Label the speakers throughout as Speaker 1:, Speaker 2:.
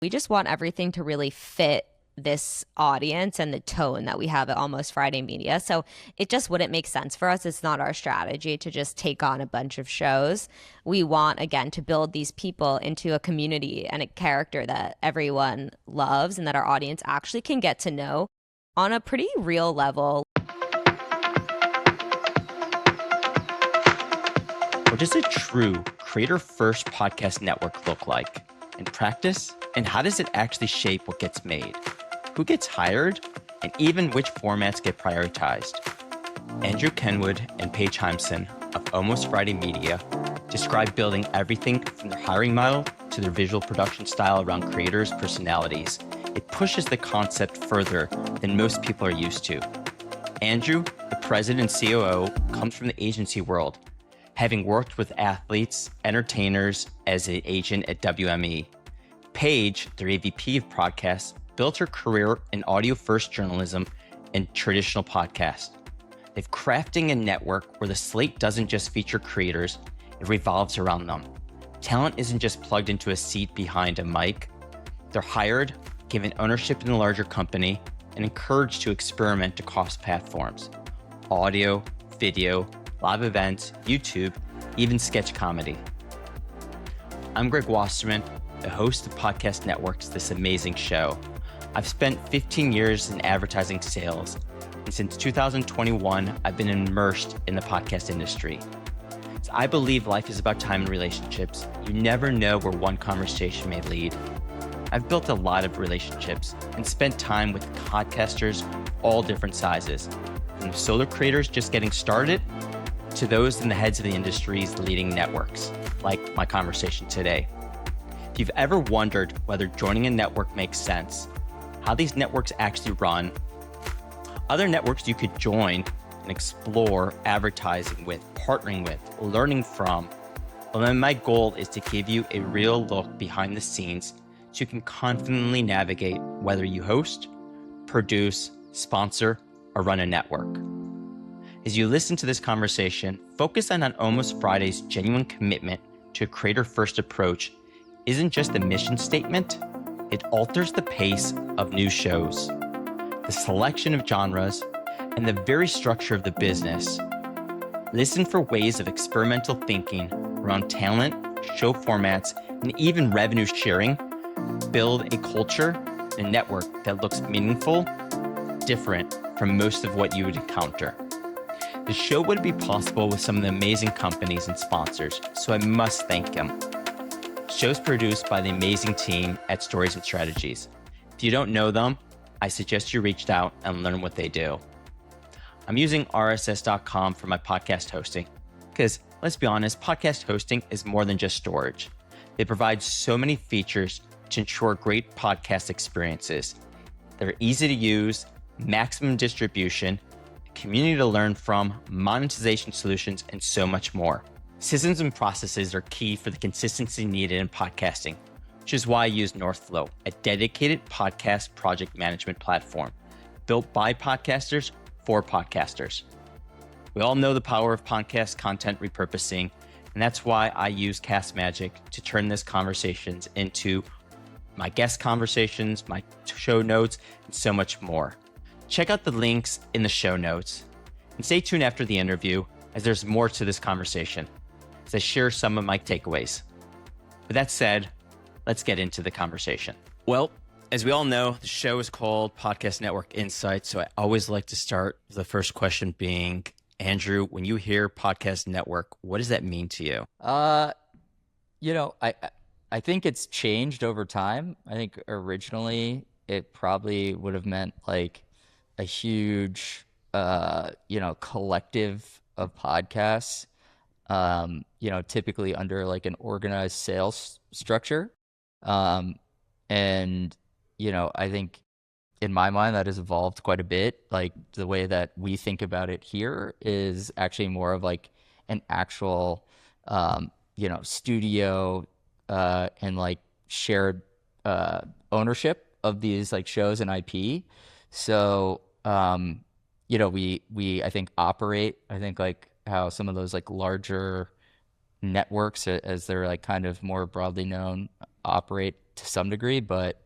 Speaker 1: We just want everything to really fit this audience and the tone that we have at Almost Friday Media. So it just wouldn't make sense for us. It's not our strategy to just take on a bunch of shows. We want, again, to build these people into a community and a character that everyone loves and that our audience actually can get to know on a pretty real level.
Speaker 2: What does a true creator-first podcast network look like in practice? And how does it actually shape what gets made? Who gets hired? And even which formats get prioritized? Andrew Kenward and Paige Hymson of Almost Friday Media describe building everything from their hiring model to their visual production style around creators' personalities. It pushes the concept further than most people are used to. Andrew, the president and COO, comes from the agency world, having worked with athletes, entertainers as an agent at WME. Paige, their EVP of Podcasts, built her career in audio-first journalism and traditional podcasts. They've crafting a network where the slate doesn't just feature creators, it revolves around them. Talent isn't just plugged into a seat behind a mic. They're hired, given ownership in the larger company, and encouraged to experiment across platforms: audio, video, live events, YouTube, even sketch comedy. I'm Greg Wasserman, the host of Podcast Network's This Amazing Show. I've spent 15 years in advertising sales, and since 2021, I've been immersed in the podcast industry. So I believe life is about time and relationships. You never know where one conversation may lead. I've built a lot of relationships and spent time with podcasters all different sizes, from solo creators just getting started to those in the heads of the industry's leading networks, like my conversation today. If you've ever wondered whether joining a network makes sense, how these networks actually run, other networks you could join and explore advertising with, partnering with, learning from, well, then my goal is to give you a real look behind the scenes so you can confidently navigate whether you host, produce, sponsor, or run a network. As you listen to this conversation, focus on Almost Friday's genuine commitment to a creator-first approach isn't just a mission statement, it alters the pace of new shows, the selection of genres, and the very structure of the business. Listen for ways of experimental thinking around talent, show formats, and even revenue sharing. Build a culture and a network that looks meaningful, different from most of what you would encounter. The show wouldn't be possible with some of the amazing companies and sponsors, so I must thank them. Shows produced by the amazing team at Stories and Strategies. If you don't know them, I suggest you reach out and learn what they do. I'm using RSS.com for my podcast hosting because, let's be honest, podcast hosting is more than just storage. They provide so many features to ensure great podcast experiences. They're easy to use, maximum distribution, community to learn from, monetization solutions, and so much more. Systems and processes are key for the consistency needed in podcasting, which is why I use Northflow, a dedicated podcast project management platform built by podcasters for podcasters. We all know the power of podcast content repurposing, and that's why I use Cast Magic to turn these conversations into my guest conversations, my show notes, and so much more. Check out the links in the show notes and stay tuned after the interview as there's more to this conversation as I share some of my takeaways. With that said, let's get into the conversation. Well, as we all know, the show is called Podcast Network Insights, so I always like to start with the first question being, Andrew, when you hear Podcast Network, what does that mean to you?
Speaker 3: I think it's changed over time. I think originally it probably would have meant like a huge, collective of podcasts, typically under like an organized sales structure. I think in my mind that has evolved quite a bit. Like the way that we think about it here is actually more of like an actual, studio, and like shared, ownership of these like shows and IP. So, we I think operate, I think like how some of those like larger networks, as they're like kind of more broadly known, operate to some degree, but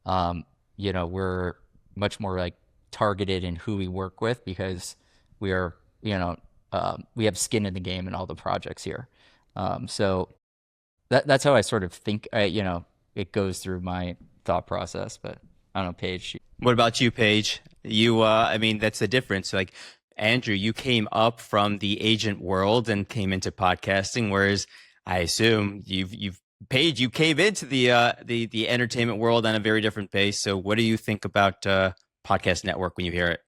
Speaker 3: we're much more like targeted in who we work with because we are, we have skin in the game in all the projects here. So that's how I sort of think, it goes through my thought process, but I don't know, Paige.
Speaker 2: What about you, Paige? I mean, that's the difference. Like, Andrew, you came up from the agent world and came into podcasting, whereas I assume Paige, you came into the entertainment world on a very different pace. So, what do you think about podcast network when you hear it?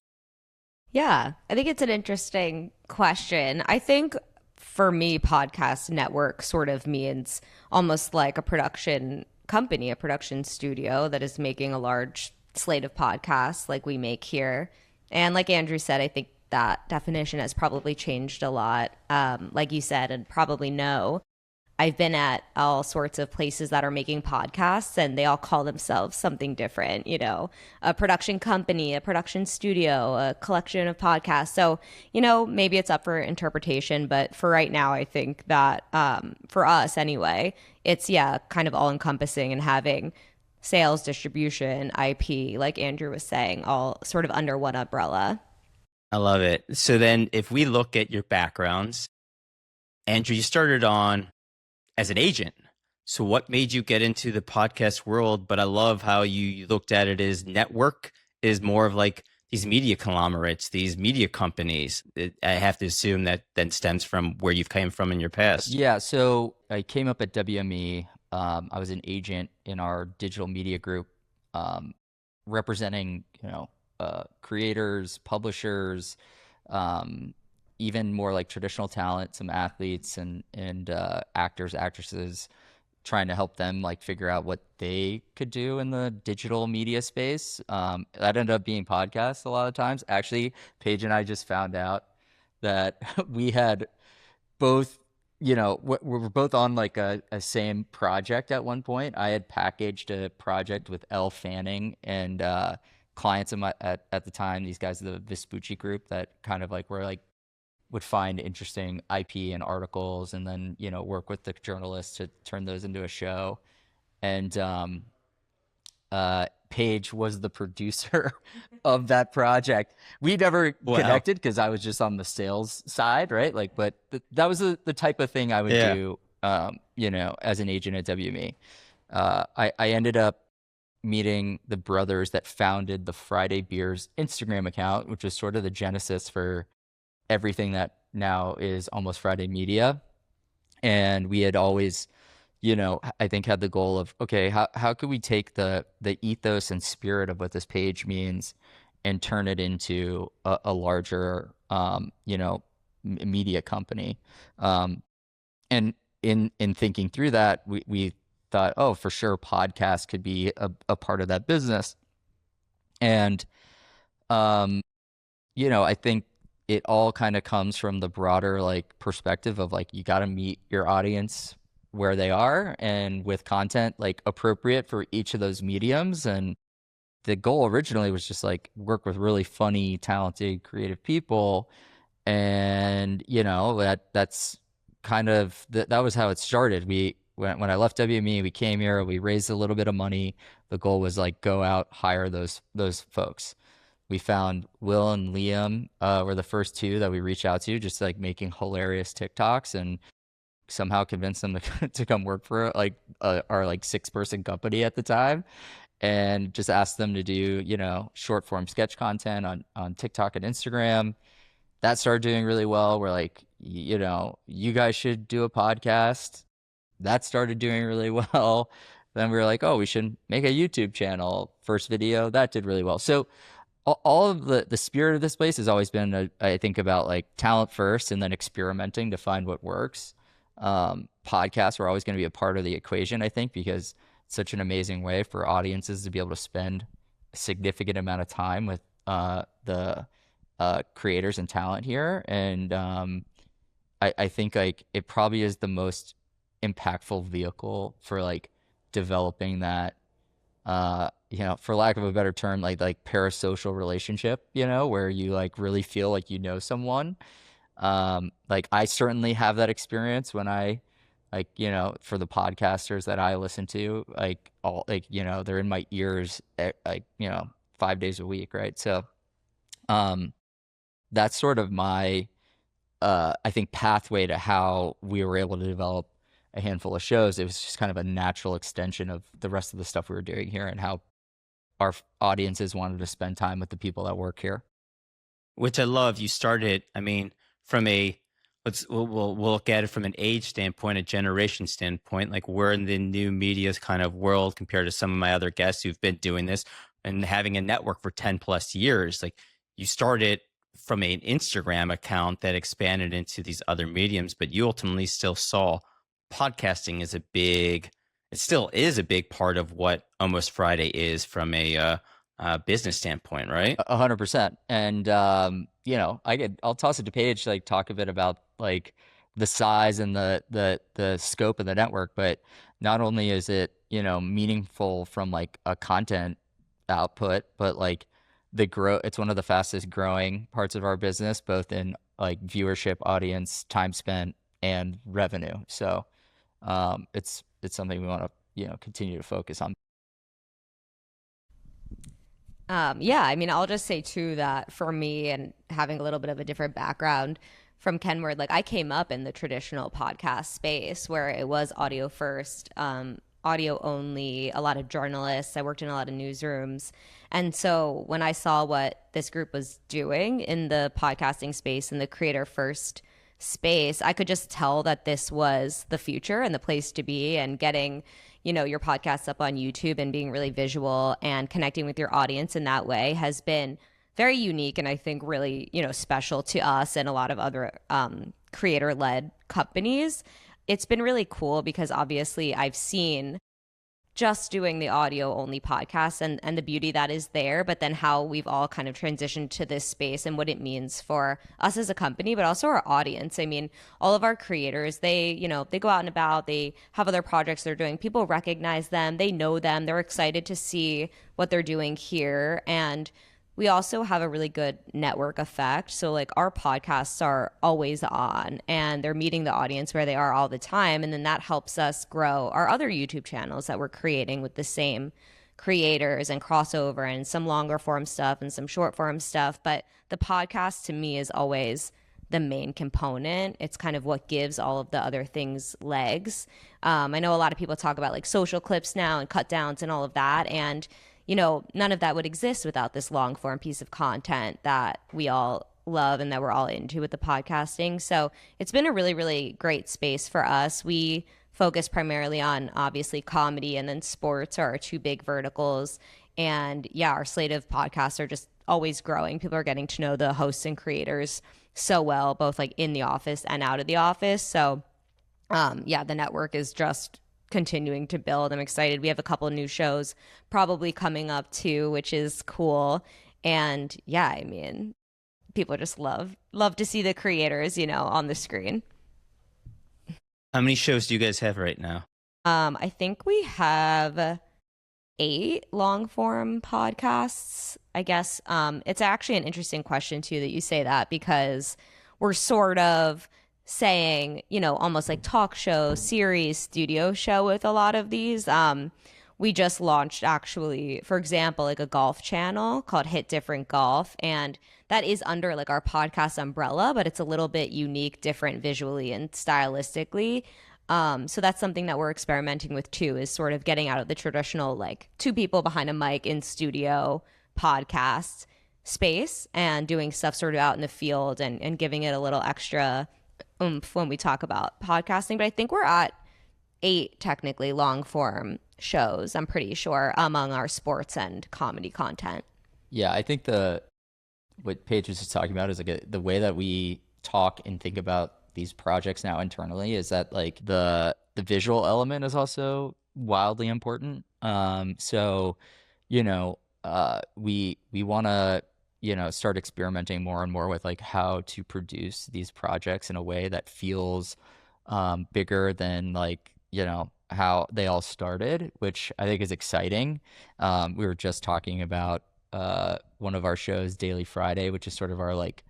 Speaker 1: Yeah, I think it's an interesting question. I think for me, podcast network sort of means almost like a production company, a production studio that is making a large slate of podcasts like we make here. And like Andrew said, I think that definition has probably changed a lot. Like you said, and probably know, I've been at all sorts of places that are making podcasts and they all call themselves something different, a production company, a production studio, a collection of podcasts. So, maybe it's up for interpretation, but for right now, I think that for us anyway, it's, kind of all encompassing and having sales, distribution, IP, like Andrew was saying, all sort of under one umbrella.
Speaker 2: I love it. So then if we look at your backgrounds, Andrew, you started on as an agent. So what made you get into the podcast world? But I love how you looked at it as network is more of like these media conglomerates, these media companies. I have to assume that then stems from where you've came from in your past.
Speaker 3: Yeah, so I came up at WME. I was an agent in our digital media group, representing, creators, publishers, even more like traditional talent, some athletes and actors, actresses, trying to help them like figure out what they could do in the digital media space. That ended up being podcasts a lot of times. Actually, Paige and I just found out that we had both, we were both on like a same project at one point. I had packaged a project with Elle Fanning and clients of my at the time, these guys of the Vespucci group that kind of like were like would find interesting IP and articles and then, work with the journalists to turn those into a show. And Paige was the producer of that project. We never connected because I was just on the sales side, right? Like, but that was the type of thing I would do, as an agent at WME. I ended up meeting the brothers that founded the Friday Beers Instagram account, which was sort of the genesis for everything that now is Almost Friday Media. And we had always, I think had the goal of, okay, how could we take the ethos and spirit of what this page means and turn it into a larger, media company. And in thinking through that, we thought, oh, for sure, podcast could be a part of that business. And, I think it all kind of comes from the broader like perspective of like, you got to meet your audience where they are and with content like appropriate for each of those mediums. And the goal originally was just like work with really funny, talented, creative people. And, that's kind of, that was how it started. When I left WME, we came here, we raised a little bit of money. The goal was like, go out, hire those folks. We found Will and Liam were the first two that we reached out to, just like making hilarious TikToks, and somehow convinced them to come work for like our like 6-person company at the time, and just asked them to do short form sketch content on TikTok and Instagram. That started doing really well. We're like, you guys should do a podcast. That started doing really well. Then we were like, oh, we should make a YouTube channel. First video that did really well. So all of the spirit of this place has always been, I think, about like talent first and then experimenting to find what works. Podcasts are always going to be a part of the equation, I think, because it's such an amazing way for audiences to be able to spend a significant amount of time with the creators and talent here. And I think like it probably is the most impactful vehicle for like developing that for lack of a better term, like parasocial relationship, where you like really feel like someone. Like I certainly have that experience when I Like, for the podcasters that I listen to, like all like, they're in my ears like, 5 days a week, right? So that's sort of my I think pathway to how we were able to develop a handful of shows. It was just kind of a natural extension of the rest of the stuff we were doing here and how our audiences wanted to spend time with the people that work here.
Speaker 2: Which I love. You started, I mean, from a we'll look at it from an age standpoint, a generation standpoint. Like we're in the new media kind of world compared to some of my other guests who've been doing this and having a network for 10 plus years. Like you started from an Instagram account that expanded into these other mediums, but you ultimately still saw podcasting as it still is a big part of what Almost Friday is from a business standpoint, right?
Speaker 3: 100%. And I'll toss it to Paige to like talk a bit about like the size and the scope of the network. But not only is it meaningful from like a content output, but like it's one of the fastest growing parts of our business, both in like viewership, audience, time spent, and revenue. So it's something we want to continue to focus on.
Speaker 1: Yeah, I mean, I'll just say too that for me and having a little bit of a different background from Kenward, like I came up in the traditional podcast space where it was audio first, audio only, a lot of journalists. I worked in a lot of newsrooms. And so when I saw what this group was doing in the podcasting space and the creator first space, I could just tell that this was the future and the place to be, and getting your podcasts up on YouTube and being really visual and connecting with your audience in that way has been very unique, and I think really, special to us and a lot of other creator-led companies. It's been really cool because obviously I've seen just doing the audio only podcast and the beauty that is there, but then how we've all kind of transitioned to this space and what it means for us as a company, but also our audience. I mean, all of our creators, they go out and about, they have other projects they're doing. People recognize them, they know them, they're excited to see what they're doing here. And we also have a really good network effect. So like our podcasts are always on and they're meeting the audience where they are all the time. And then that helps us grow our other YouTube channels that we're creating with the same creators and crossover and some longer form stuff and some short form stuff. But the podcast to me is always the main component. It's kind of what gives all of the other things legs. I know a lot of people talk about like social clips now and cut downs and all of that. And none of that would exist without this long form piece of content that we all love and that we're all into with the podcasting. So it's been a really, really great space for us. We focus primarily on obviously comedy, and then sports are our two big verticals. And yeah, our slate of podcasts are just always growing. People are getting to know the hosts and creators so well, both like in the office and out of the office. So yeah, the network is just continuing to build. I'm excited. We have a couple of new shows probably coming up too, which is cool. And yeah, I mean, people just love to see the creators, on the screen.
Speaker 2: How many shows do you guys have right now?
Speaker 1: I think we have 8 long form podcasts, I guess. It's actually an interesting question too that you say that, because we're sort of saying, almost like talk show, series, studio show with a lot of these. We just launched actually, for example, like a golf channel called Hit Different Golf. And that is under like our podcast umbrella, but it's a little bit unique, different visually and stylistically. So that's something that we're experimenting with too, is sort of getting out of the traditional like 2 people behind a mic in studio podcast space and doing stuff sort of out in the field and giving it a little extra oomph when we talk about podcasting. But I think we're at 8 technically long form shows, I'm pretty sure, among our sports and comedy content.
Speaker 3: Yeah, I think what Paige was just talking about is like the way that we talk and think about these projects now internally is that like the visual element is also wildly important. So we want to start experimenting more and more with like how to produce these projects in a way that feels bigger than like how they all started, which I think is exciting. We were just talking about one of our shows, Daily Friday, which is sort of our like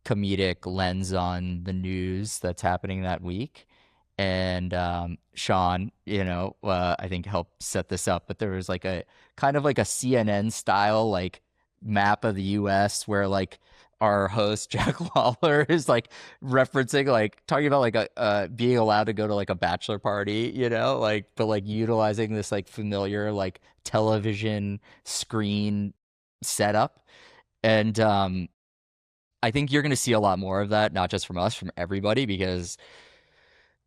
Speaker 3: comedic lens on the news that's happening that week. and Sean, I think helped set this up, but there was like a kind of like a CNN style like map of the US where like our host Jack Lawler is like referencing like talking about like a being allowed to go to like a bachelor party, like but like utilizing this like familiar like television screen setup. And I think you're going to see a lot more of that, not just from us, from everybody, because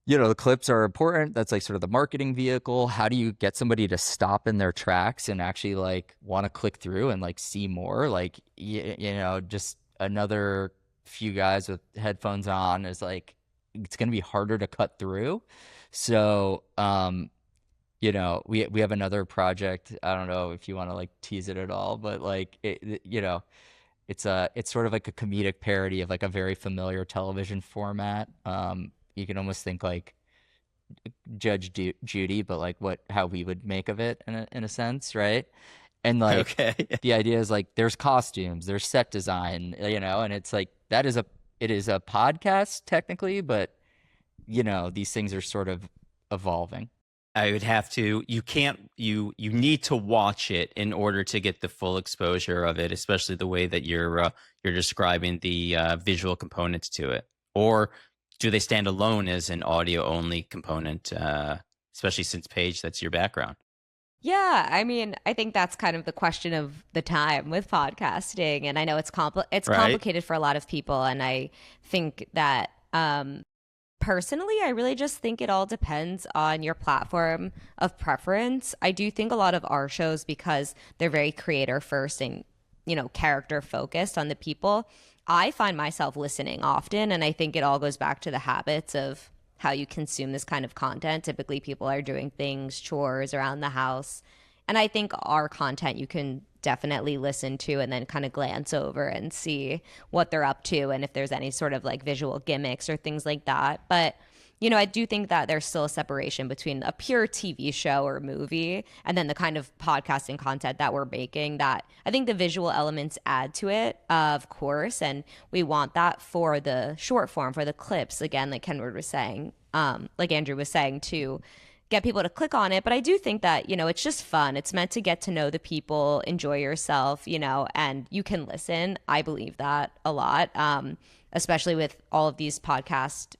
Speaker 3: the clips are important. That's like sort of the marketing vehicle. How do you get somebody to stop in their tracks and actually like want to click through and like see more? Like, just another few guys with headphones on is like, it's going to be harder to cut through. So, we have another project. I don't know if you want to like tease it at all, but like, it's sort of like a comedic parody of like a very familiar television format. You can almost think like Judge Judy, but like how we would make of it in a sense, right? And like
Speaker 2: Okay.
Speaker 3: the idea is like there's costumes, there's set design, and it's like it is a podcast technically, but these things are sort of evolving.
Speaker 2: I would have to, you need to watch it in order to get the full exposure of it, especially the way that you're describing the visual components to it. Or do they stand alone as an audio only component, especially since Paige, that's your background?
Speaker 1: Yeah, I mean, I think that's kind of the question of the time with podcasting, and I know it's
Speaker 2: Right?
Speaker 1: complicated for a lot of people, and I think that personally, I really just think it all depends on your platform of preference. I do think a lot of our shows, because they're very creator first and, character focused on the people, I find myself listening often. And I think it all goes back to the habits of how you consume this kind of content. Typically, people are doing things, chores around the house. And I think our content you can definitely listen to and then kind of glance over and see what they're up to and if there's any sort of like visual gimmicks or things like that. But, I do think that there's still a separation between a pure TV show or movie and then the kind of podcasting content that we're making, that I think the visual elements add to it, of course. And we want that for the short form, for the clips, again, like Kenward was saying, like Andrew was saying, to get people to click on it. But I do think that, it's just fun. It's meant to get to know the people, enjoy yourself, and you can listen. I believe that a lot, especially with all of these podcast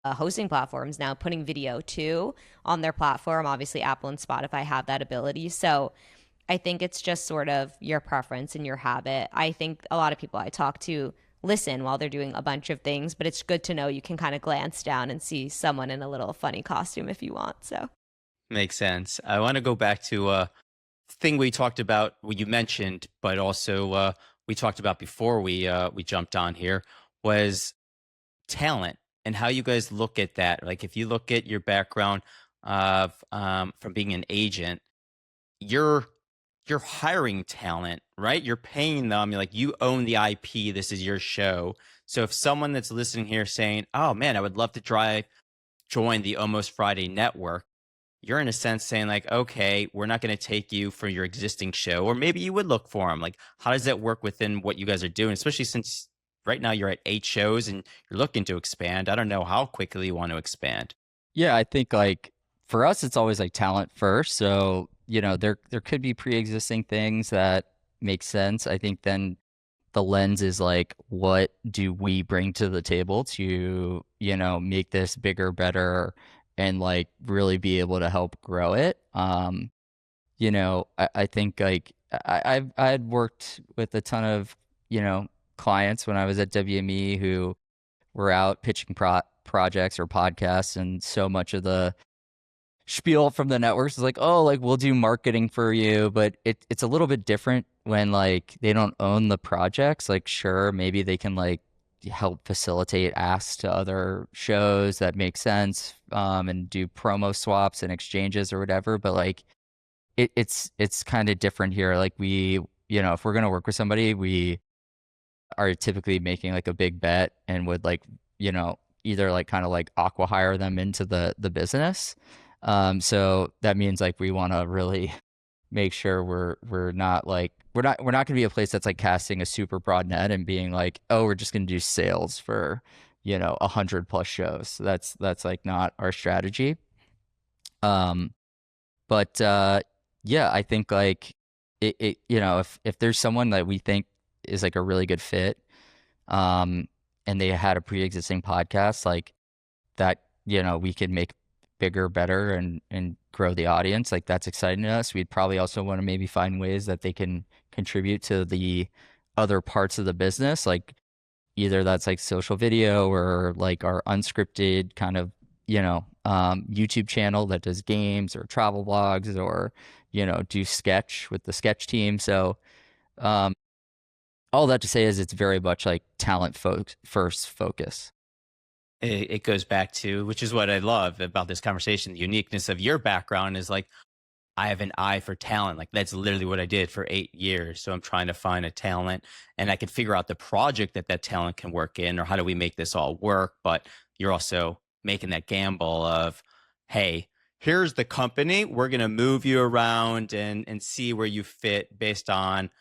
Speaker 1: hosting platforms now putting video too on their platform. Obviously, Apple and Spotify have that ability. So I think it's just sort of your preference and your habit. I think a lot of people I talk to listen while they're doing a bunch of things, but it's good to know you can kind of glance down and see someone in a little funny costume if you want. So
Speaker 2: Makes sense. I want to go back to a thing we talked about, what you mentioned, but also we talked about before we jumped on here, was talent and how you guys look at that. Like if you look at your background of from being an agent, you're hiring talent, right? You're paying them. You're like, you own the IP. This is your show. So if someone that's listening here saying, "Oh man, I would love to join the Almost Friday network," you're in a sense saying like, "Okay, we're not going to take you for your existing show," or maybe you would look for them. Like, how does that work within what you guys are doing? Especially since right now you're at 8 shows and you're looking to expand. I don't know how quickly you want to expand.
Speaker 3: Yeah, I think like for us, it's always like talent first. So, there could be pre-existing things that make sense. I think then the lens is like, what do we bring to the table to, make this bigger, better, and like really be able to help grow it. I think like I had worked with a ton of, clients when I was at WME who were out pitching projects or podcasts, and so much of the spiel from the networks is like, oh, like we'll do marketing for you, but it's a little bit different when like they don't own the projects. Like, sure, maybe they can like help facilitate asks to other shows that make sense, and do promo swaps and exchanges or whatever. But like, it's kind of different here. Like we, if we're gonna work with somebody, we are typically making like a big bet and would like, either like kind of like aqua hire them into the business. So that means like we want to really make sure we're not going to be a place that's like casting a super broad net and being like, oh, we're just going to do sales for, 100+ shows. That's like not our strategy. But yeah, I think like if there's someone that we think is like a really good fit, and they had a pre-existing podcast, like that, we could make bigger, better, and grow the audience. Like that's exciting to us. We'd probably also want to maybe find ways that they can contribute to the other parts of the business, like either that's like social video or like our unscripted kind of, YouTube channel that does games or travel vlogs or, do sketch with the sketch team. So, all that to say is it's very much like talent first focus.
Speaker 2: It goes back to, which is what I love about this conversation, the uniqueness of your background is like, I have an eye for talent. Like that's literally what I did for 8 years. So I'm trying to find a talent and I can figure out the project that talent can work in, or how do we make this all work? But you're also making that gamble of, hey, here's the company. We're going to move you around and see where you fit based on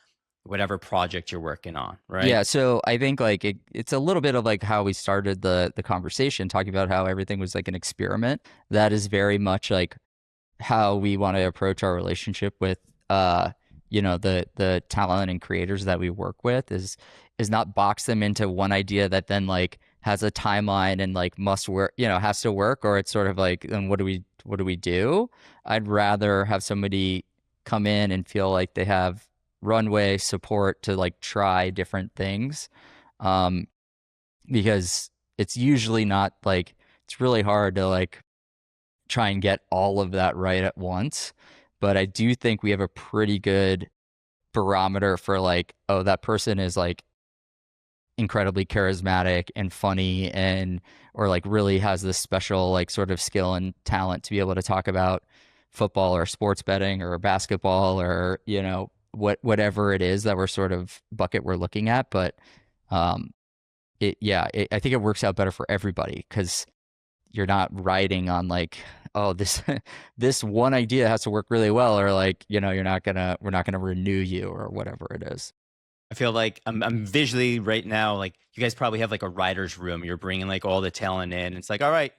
Speaker 2: whatever project you're working on, right?
Speaker 3: Yeah, so I think like it's a little bit of like how we started the conversation, talking about how everything was like an experiment. That is very much like how we want to approach our relationship with the talent and creators that we work with, is not box them into one idea that then like has a timeline and like must work, has to work, or it's sort of like, then what do we do? I'd rather have somebody come in and feel like they have runway support to like try different things, because it's usually not like, it's really hard to like try and get all of that right at once. But I do think we have a pretty good barometer for like, oh, that person is like incredibly charismatic and funny, and or like really has this special like sort of skill and talent to be able to talk about football or sports betting or basketball, or whatever it is that we're sort of bucket we're looking at. But I think it works out better for everybody, because you're not riding on like, oh, this this one idea has to work really well, or like, we're not gonna renew you, or whatever it is.
Speaker 2: I feel like I'm visually right now, like you guys probably have like a writer's room. You're bringing like all the talent in. It's like, all right,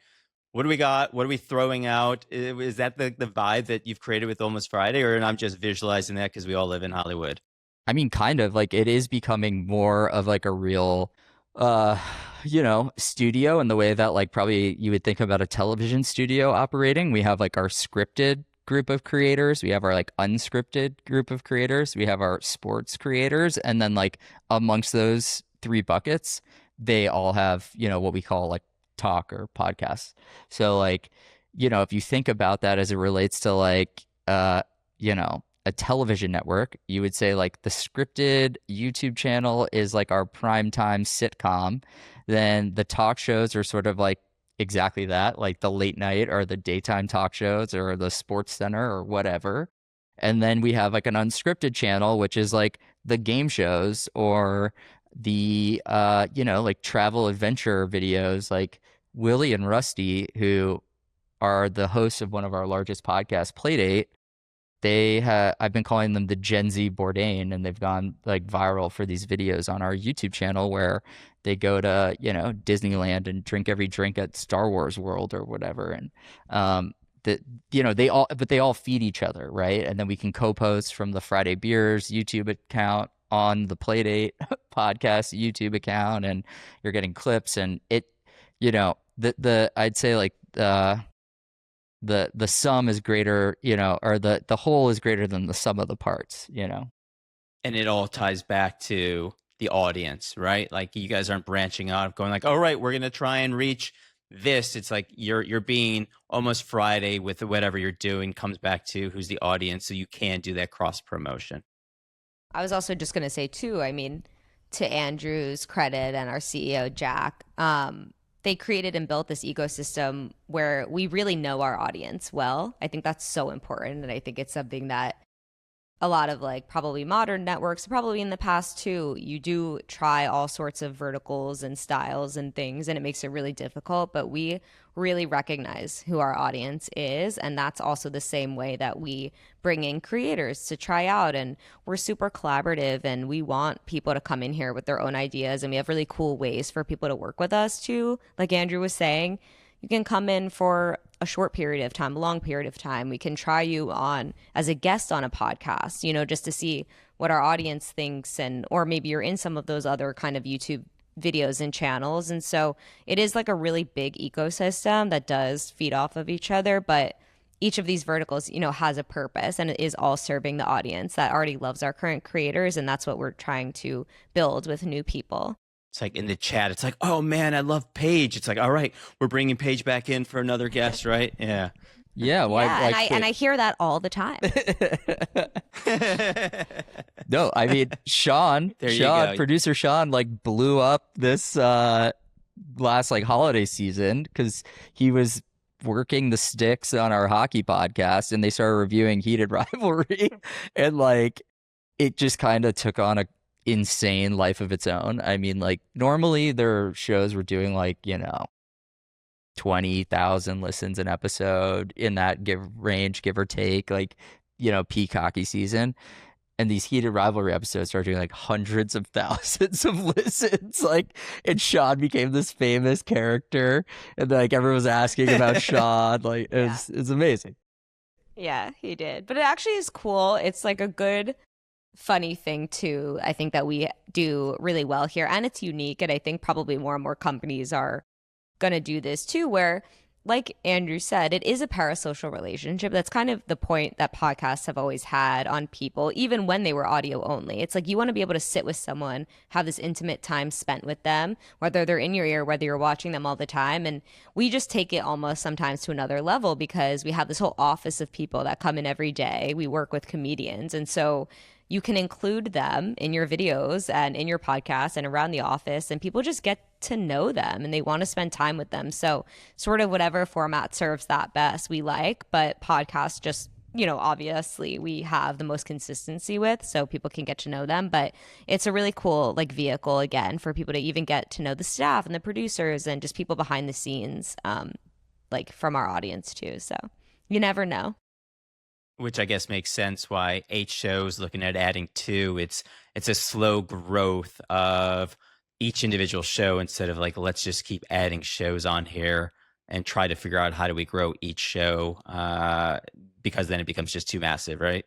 Speaker 2: what do we got? What are we throwing out? Is that the vibe that you've created with Almost Friday, or I'm just visualizing that because we all live in Hollywood?
Speaker 3: I mean, kind of like it is becoming more of like a real, studio, in the way that like probably you would think about a television studio operating. We have like our scripted group of creators, we have our like unscripted group of creators, we have our sports creators, and then like amongst those three buckets, they all have, what we call like talk or podcasts. So like, if you think about that as it relates to like, a television network, you would say like the scripted YouTube channel is like our primetime sitcom. Then the talk shows are sort of like exactly that, like the late night or the daytime talk shows or the sports center or whatever. And then we have like an unscripted channel, which is like the game shows or the, like travel adventure videos, like Willie and Rusty, who are the hosts of one of our largest podcasts, Playdate. I've been calling them the Gen Z Bourdain, and they've gone like viral for these videos on our YouTube channel where they go to, Disneyland and drink every drink at Star Wars World or whatever. And, they all feed each other, right? And then we can co-post from the Friday Beers YouTube account on the Playdate podcast YouTube account, and you're getting clips, and it, I'd say like, the sum is greater, or the whole is greater than the sum of the parts,
Speaker 2: And it all ties back to the audience, right? Like you guys aren't branching out, going like, all right, we're going to try and reach this. It's like you're being Almost Friday with whatever you're doing comes back to who's the audience. So you can do that cross promotion.
Speaker 1: I was also just going to say too, I mean, to Andrew's credit and our CEO, Jack, they created and built this ecosystem where we really know our audience well. I think that's so important. And I think it's something that a lot of like probably modern networks, probably in the past too, you do try all sorts of verticals and styles and things, and it makes it really difficult. But we really recognize who our audience is. And that's also the same way that we bring in creators to try out. And we're super collaborative, and we want people to come in here with their own ideas. And we have really cool ways for people to work with us too. Like Andrew was saying, you can come in for a short period of time, a long period of time. We can try you on as a guest on a podcast, just to see what our audience thinks, and or maybe you're in some of those other kind of YouTube videos and channels. And so it is like a really big ecosystem that does feed off of each other, but each of these verticals, has a purpose, and it is all serving the audience that already loves our current creators, and that's what we're trying to build with new people.
Speaker 2: It's like in the chat, it's like, oh man, I love Paige. It's like, all right, we're bringing Paige back in for another guest, right? Yeah.
Speaker 3: Yeah,
Speaker 1: and I hear that all the time.
Speaker 3: No, I mean Sean, producer Sean, like blew up this last like holiday season because he was working the sticks on our hockey podcast, and they started reviewing Heated Rivalry, and like it just kind of took on a insane life of its own. I mean, like normally their shows were doing like 20,000 listens an episode, in that range, give or take, like peak hockey season. And these Heated Rivalry episodes started doing like hundreds of thousands of listens, like, and Sean became this famous character, and like everyone was asking about Sean. Like it's amazing.
Speaker 1: Yeah, he did. But it actually is cool. It's like a good funny thing too, I think, that we do really well here, and it's unique. And I think probably more and more companies are going to do this too, where, like Andrew said, it is a parasocial relationship. That's kind of the point that podcasts have always had on people, even when they were audio only. It's like you want to be able to sit with someone, have this intimate time spent with them, whether they're in your ear, whether you're watching them all the time. And we just take it almost sometimes to another level, because we have this whole office of people that come in every day. We work with comedians, and so you can include them in your videos and in your podcast and around the office, and people just get to know them and they want to spend time with them. So sort of whatever format serves that best, we like. But podcasts just, obviously we have the most consistency with, so people can get to know them. But it's a really cool like vehicle, again, for people to even get to know the staff and the producers and just people behind the scenes, like from our audience too. So you never know.
Speaker 2: Which I guess makes sense why 8 shows, looking at adding 2, it's a slow growth of each individual show, instead of like, let's just keep adding shows on here and try to figure out how do we grow each show, because then it becomes just too massive, right?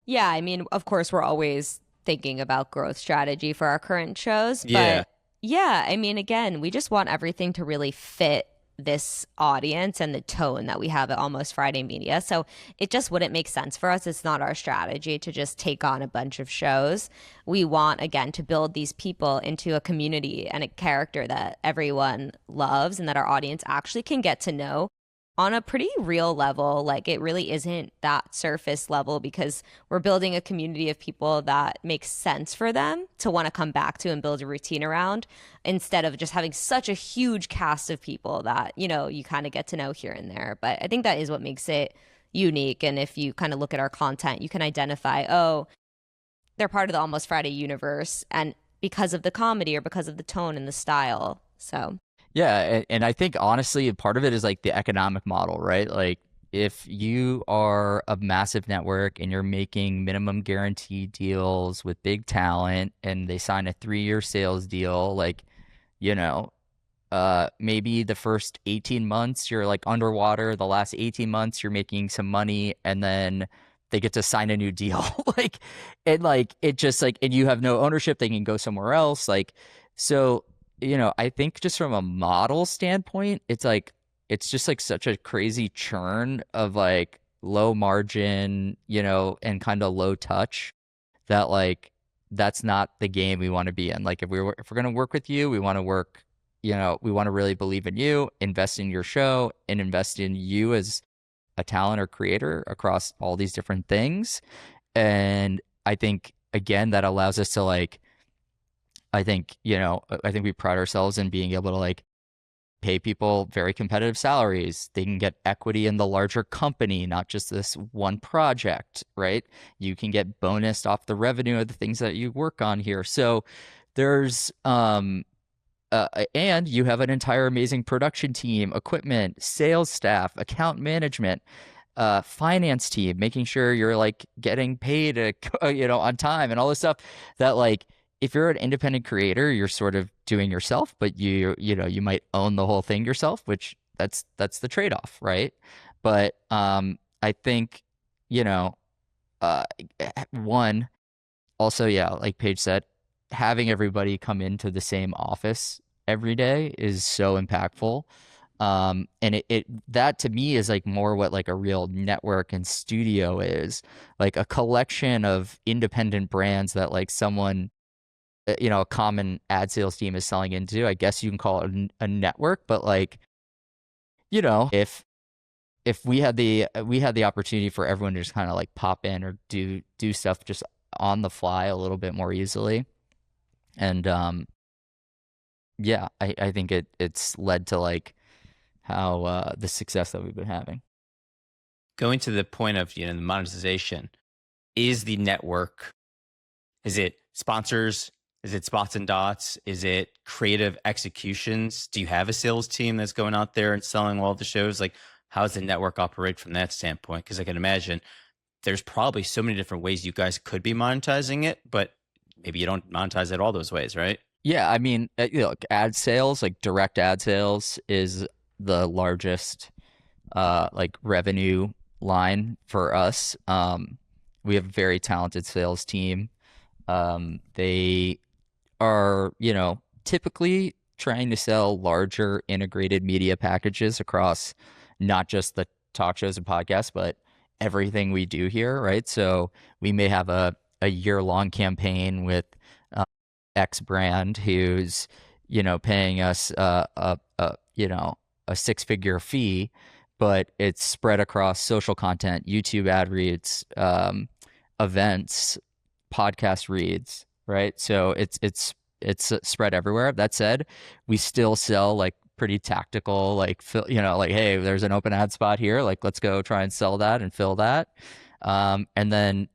Speaker 1: Yeah, I mean, of course, we're always thinking about growth strategy for our current shows. But yeah, I mean, again, we just want everything to really fit this audience and the tone that we have at Almost Friday Media. So it just wouldn't make sense for us. It's not our strategy to just take on a bunch of shows. We want, again, to build these people into a community and a character that everyone loves and that our audience actually can get to know on a pretty real level. Like, it really isn't that surface level, because we're building a community of people that makes sense for them to want to come back to and build a routine around, instead of just having such a huge cast of people that, you kind of get to know here and there. But I think that is what makes it unique. And if you kind of look at our content, you can identify, oh, they're part of the Almost Friday universe, and because of the comedy or because of the tone and the style. So
Speaker 3: yeah, and I think honestly, part of it is like the economic model, right? Like if you are a massive network and you're making minimum guarantee deals with big talent, and they sign a 3-year sales deal, like, maybe the first 18 months you're like underwater, the last 18 months you're making some money, and then they get to sign a new deal. It just like, and you have no ownership, they can go somewhere else. Like, so I think just from a model standpoint, it's just like such a crazy churn of like low margin, and kind of low touch, that like that's not the game we want to be in. Like if we're going to work with you, we want to work, we want to really believe in you, invest in your show, and invest in you as a talent or creator across all these different things. And I think, again, that allows us to like, I think we pride ourselves in being able to like pay people very competitive salaries. They can get equity in the larger company, not just this one project, right? You can get bonused off the revenue of the things that you work on here. So there's and you have an entire amazing production team, equipment, sales staff, account management, finance team, making sure you're like getting paid, on time and all this stuff that like, if you're an independent creator, you're sort of doing yourself, but you might own the whole thing yourself, which that's the trade-off, right? But I think, uh, one, also, yeah, like Paige said, having everybody come into the same office every day is so impactful. And it that to me is like more what like a real network and studio is, like a collection of independent brands that like someone, a common ad sales team is selling into. I guess you can call it a network, but like, if we had the opportunity for everyone to just kind of like pop in or do stuff just on the fly a little bit more easily. And yeah, I think it's led to like how the success that we've been having.
Speaker 2: Going to the point of the monetization, is the network, is it sponsors? Is it spots and dots? Is it creative executions? Do you have a sales team that's going out there and selling all the shows? Like, how does the network operate from that standpoint? Because I can imagine there's probably so many different ways you guys could be monetizing it, but maybe you don't monetize it all those ways, right?
Speaker 3: Yeah, I mean, ad sales, like direct ad sales, is the largest like revenue line for us. We have a very talented sales team. They are, typically trying to sell larger integrated media packages across not just the talk shows and podcasts, but everything we do here, right? So we may have a year-long campaign with X brand who's, paying us a six-figure fee, but it's spread across social content, YouTube ad reads, events, podcast reads, right? So it's spread everywhere. That said, we still sell like pretty tactical, like like, hey, there's an open ad spot here, like let's go try and sell that and fill that. And then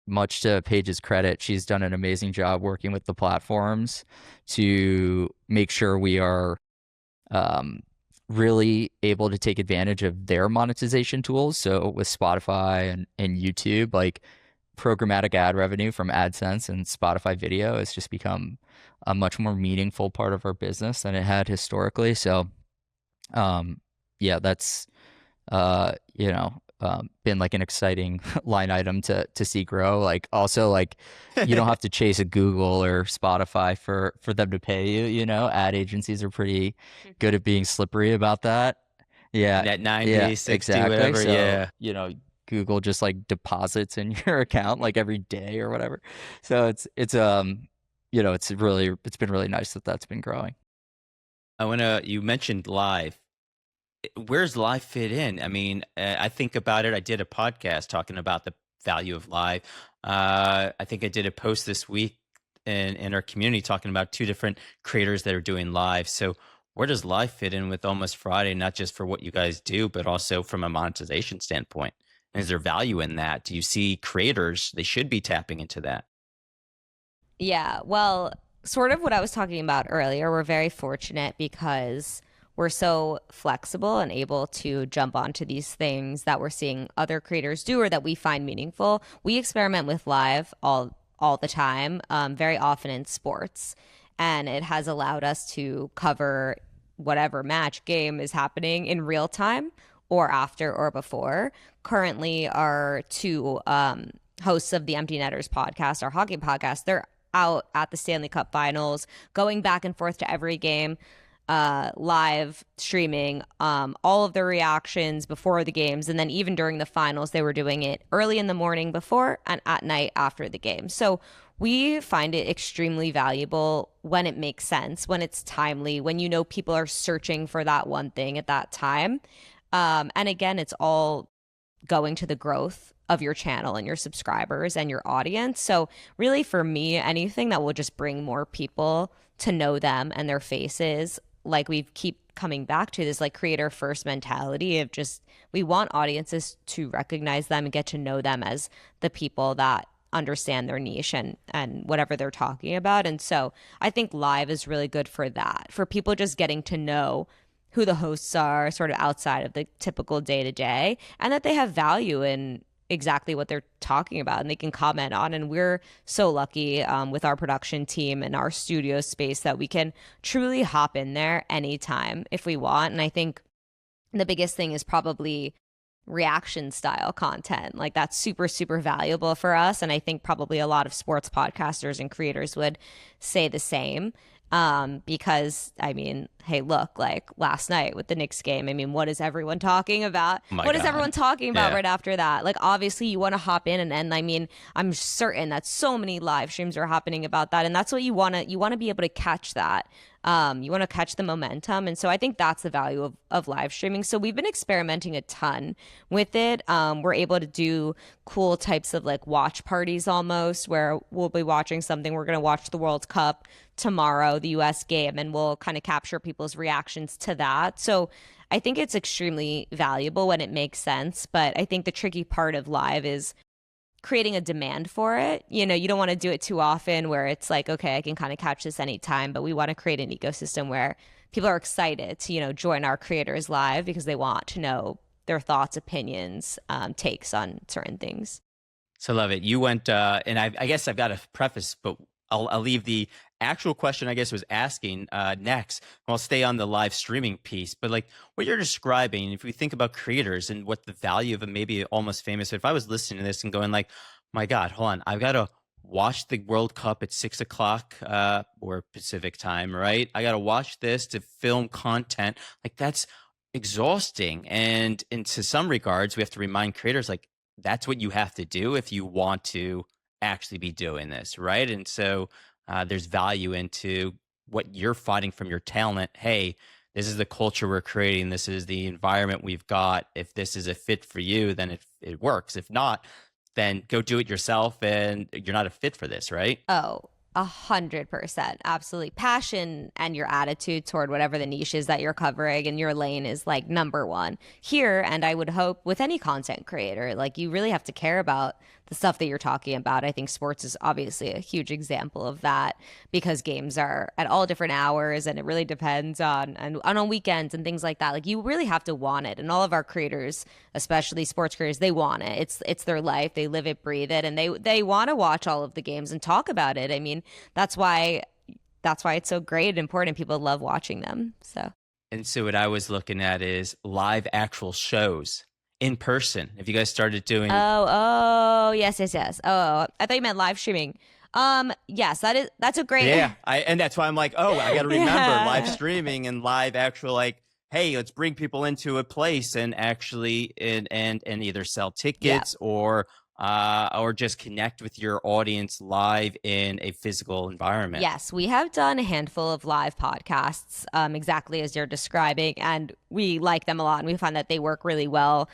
Speaker 3: much to Paige's credit, she's done an amazing job working with the platforms to make sure we are really able to take advantage of their monetization tools. So with Spotify and YouTube, like programmatic ad revenue from AdSense and Spotify video has just become a much more meaningful part of our business than it had historically. So yeah, that's been like an exciting line item to see grow. Like also, like you don't have to chase a Google or Spotify for them to pay you. Ad agencies are pretty good at being slippery about that. Yeah,
Speaker 2: Net 90,
Speaker 3: yeah,
Speaker 2: 60,
Speaker 3: exactly.
Speaker 2: whatever.
Speaker 3: So,
Speaker 2: yeah.
Speaker 3: Google just like deposits in your account like every day or whatever. So it's it's been really nice that that's been growing.
Speaker 2: You mentioned live. Where's live fit in? I mean, I think about it. I did a podcast talking about the value of live. I think I did a post this week in our community talking about two different creators that are doing live. So where does live fit in with Almost Friday, not just for what you guys do, but also from a monetization standpoint? And is there value in that? Do you see creators, they should be tapping into that?
Speaker 1: Yeah, well, sort of what I was talking about earlier, we're very fortunate because we're so flexible and able to jump onto these things that we're seeing other creators do or that we find meaningful. We experiment with live all the time, very often in sports, and it has allowed us to cover whatever match game is happening in real time or after or before. Currently, our two hosts of the Empty Netters podcast, our hockey podcast, they're out at the Stanley Cup Finals, going back and forth to every game, live streaming all of their reactions before the games. And then even during the finals, they were doing it early in the morning before and at night after the game. So we find it extremely valuable when it makes sense, when it's timely, when people are searching for that one thing at that time. And again, it's all going to the growth of your channel and your subscribers and your audience. So really for me, anything that will just bring more people to know them and their faces like we keep coming back to this like creator first mentality of just we want audiences to recognize them and get to know them as the people that understand their niche and whatever they're talking about. And so I think live is really good for that, for people just getting to know who the hosts are sort of outside of the typical day to day, and that they have value in exactly what they're talking about and they can comment on. And we're so lucky with our production team and our studio space that we can truly hop in there anytime if we want. And I think the biggest thing is probably reaction style content. Like that's super, super valuable for us. And I think probably a lot of sports podcasters and creators would say the same. Because I mean, hey, look, like last night with the Knicks game, I mean, what is everyone talking about? What is everyone talking about right after that? Like, obviously you want to hop in and I mean, I'm certain that so many live streams are happening about that. And that's what you want to be able to catch that. You want to catch the momentum. And so I think that's the value of live streaming. So we've been experimenting a ton with it. We're able to do cool types of like watch parties almost, where we'll be watching something. We're going to watch the World Cup tomorrow, the US game, and we'll kind of capture people's reactions to that. So I think it's extremely valuable when it makes sense. But I think the tricky part of live is creating a demand for it. You know, you don't want to do it too often where it's like, okay, I can kind of catch this anytime, but we want to create an ecosystem where people are excited to, you know, join our creators live because they want to know their thoughts, opinions, takes on certain things.
Speaker 2: So love it. You went, and I guess I've got to preface, but I'll leave the actual question I guess was asking next. I'll stay on the live streaming piece, but like what you're describing, if we think about creators and what the value of a maybe almost famous, if I was listening to this and going like, my God, hold on, I've got to watch the World Cup at 6 o'clock or Pacific time, right? I got to watch this to film content. Like that's exhausting. And to some regards, we have to remind creators like that's what you have to do if you want to actually be doing this, right? And so there's value into what you're fighting from your talent. Hey, this is the culture we're creating. This is the environment we've got. If this is a fit for you, then it works. If not, then go do it yourself and you're not a fit for this, right?
Speaker 1: Oh, 100%. Absolutely. Passion and your attitude toward whatever the niche is that you're covering and your lane is like number one here. And I would hope with any content creator, like you really have to care about the stuff that you're talking about. I think sports is obviously a huge example of that because games are at all different hours and it really depends on weekends and things like that. Like you really have to want it. And all of our creators, especially sports creators, they want it. It's their life. They live it, breathe it, and they want to watch all of the games and talk about it. I mean, that's why it's so great and important. People love watching them.
Speaker 2: And so what I was looking at is live actual shows in person. If you guys started doing
Speaker 1: yes. Oh, I thought you meant live streaming. Yes, that's a great
Speaker 2: and that's why I'm like, I got to remember live streaming and live actual like, hey, let's bring people into a place and actually and either sell tickets or just connect with your audience live in a physical environment.
Speaker 1: Yes, we have done a handful of live podcasts, exactly as you're describing, and we like them a lot, and we find that they work really well.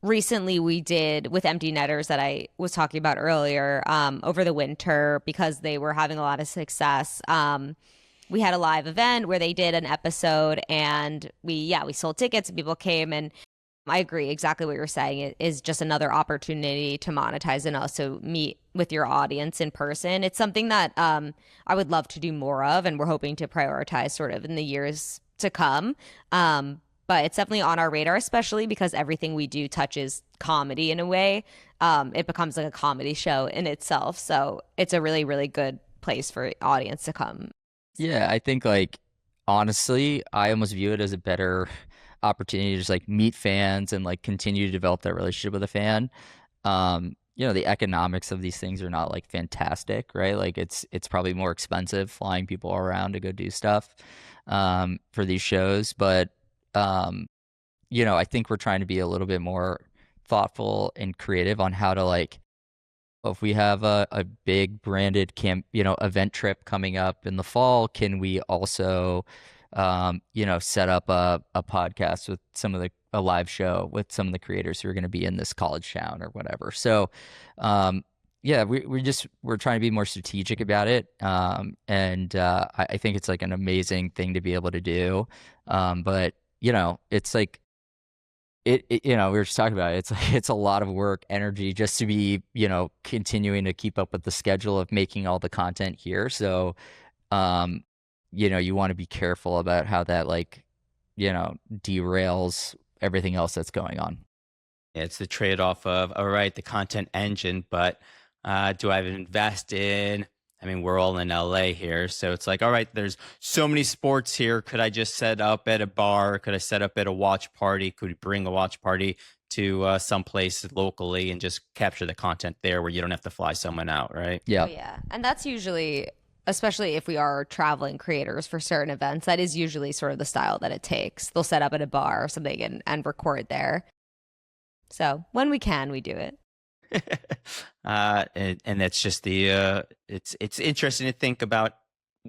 Speaker 1: Recently, we did with Empty Netters that I was talking about earlier over the winter because they were having a lot of success. We had a live event where they did an episode, and we sold tickets, and people came, and I agree exactly what you're saying. It is just another opportunity to monetize and also meet with your audience in person. It's something that I would love to do more of, and we're hoping to prioritize sort of in the years to come. But it's definitely on our radar, especially because everything we do touches comedy in a way. It becomes like a comedy show in itself. So it's a really, really good place for audience to come.
Speaker 3: Yeah, I think like honestly, I almost view it as a better opportunity to just like meet fans and like continue to develop that relationship with a fan. The economics of these things are not like fantastic, right? Like it's probably more expensive flying people around to go do stuff for these shows. But I think we're trying to be a little bit more thoughtful and creative on how to like, if we have a big branded event trip coming up in the fall, can we also set up a podcast with a live show with some of the creators who are going to be in this college town or whatever. So, yeah, we're trying to be more strategic about it. And I think it's like an amazing thing to be able to do. But it's like we were just talking about it. It's like it's a lot of work, energy just to be, continuing to keep up with the schedule of making all the content here. So, you want to be careful about how that derails everything else that's going on.
Speaker 2: Yeah, it's the trade-off of, all right, the content engine, but do I invest in, I mean, we're all in LA here, so it's like, all right, there's so many sports here. Could I just set up at a bar? Could I set up at a watch party? Could we bring a watch party to someplace locally and just capture the content there where you don't have to fly someone out, right?
Speaker 3: Yeah.
Speaker 1: Oh, yeah. And that's usually, especially if we are traveling creators for certain events, that is usually sort of the style that it takes. They'll set up at a bar or something and record there. So when we can, we do it.
Speaker 2: And that's just it's interesting to think about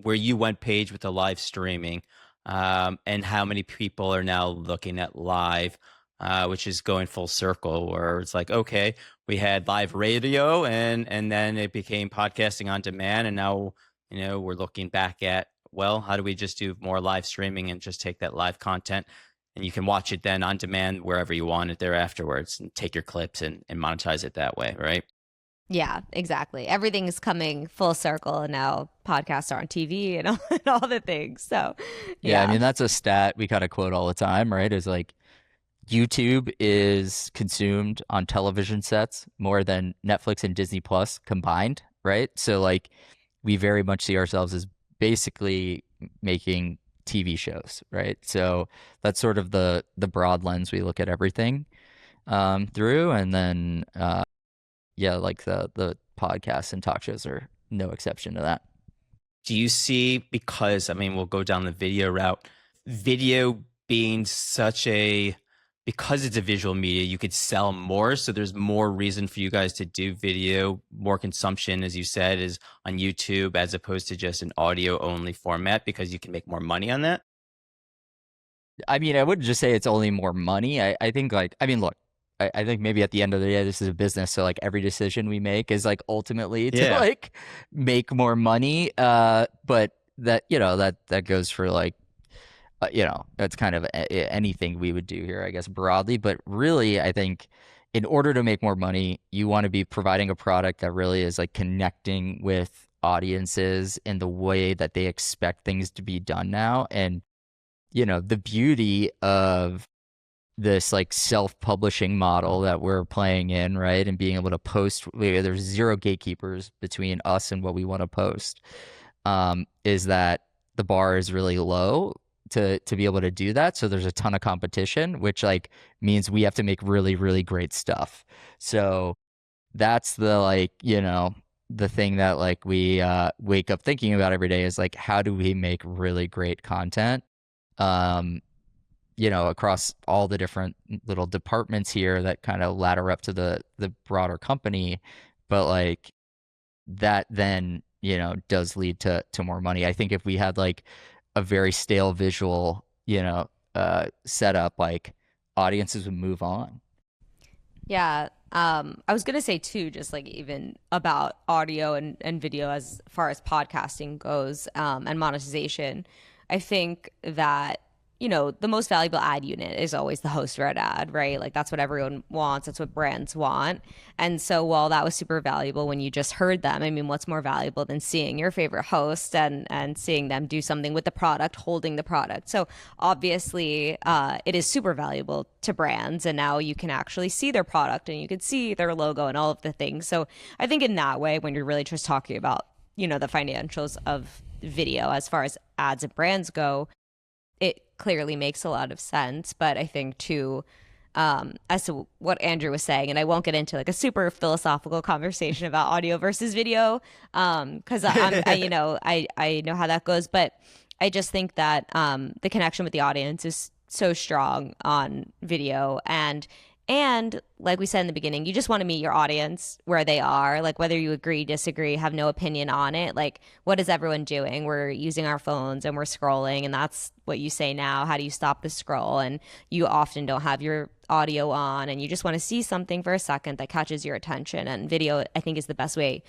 Speaker 2: where you went, Paige, with the live streaming, and how many people are now looking at live, which is going full circle, where it's like, okay, we had live radio and then it became podcasting on demand. And now, we're looking back at, well, how do we just do more live streaming and just take that live content, and you can watch it then on demand wherever you want it there afterwards, and take your clips and monetize it that way, right?
Speaker 1: Yeah, exactly. Everything is coming full circle, and now podcasts are on TV and all the things. So,
Speaker 3: Yeah, I mean, that's a stat we kind of quote all the time, right? Is like YouTube is consumed on television sets more than Netflix and Disney Plus combined, right? So like we very much see ourselves as basically making TV shows, right? So that's sort of the broad lens we look at everything through. And then like the podcasts and talk shows are no exception to that.
Speaker 2: Do you see, because, I mean, we'll go down the video route, video being because it's a visual media, you could sell more. So there's more reason for you guys to do video, more consumption, as you said, is on YouTube as opposed to just an audio only format, because you can make more money on that?
Speaker 3: I mean, I wouldn't just say it's only more money. I think look, I think maybe at the end of the day, this is a business. So like every decision we make is like ultimately to like make more money. But that, that goes for like, that's kind of anything we would do here, I guess, broadly. But really, I think in order to make more money, you want to be providing a product that really is like connecting with audiences in the way that they expect things to be done now. And, the beauty of this like self-publishing model that we're playing in, right? And being able to post, there's zero gatekeepers between us and what we want to post, is that the bar is really low to be able to do that. So there's a ton of competition, which like means we have to make really, really great stuff. So that's the the thing that like we wake up thinking about every day is like, how do we make really great content? Across all the different little departments here that kind of ladder up to the broader company. But like that then, does lead to more money. I think if we had like a very stale visual, setup, like audiences would move on.
Speaker 1: Yeah. I was going to say too, just like even about audio and video as far as podcasting goes, and monetization, I think that, the most valuable ad unit is always the host read ad, right? Like that's what everyone wants. That's what brands want. And so while that was super valuable when you just heard them, I mean, what's more valuable than seeing your favorite host and seeing them do something with the product, holding the product? So obviously it is super valuable to brands, and now you can actually see their product and you can see their logo and all of the things. So I think in that way, when you're really just talking about, the financials of video as far as ads and brands go, it clearly makes a lot of sense. But I think too, as to what Andrew was saying, and I won't get into like a super philosophical conversation about audio versus video, because I know how that goes. But I just think that the connection with the audience is so strong on video, and And like we said in the beginning, you just want to meet your audience where they are. Like whether you agree, disagree, have no opinion on it. Like what is everyone doing? We're using our phones and we're scrolling, and that's what you say now. How do you stop the scroll? And you often don't have your audio on and you just want to see something for a second that catches your attention. And video, I think, is the best way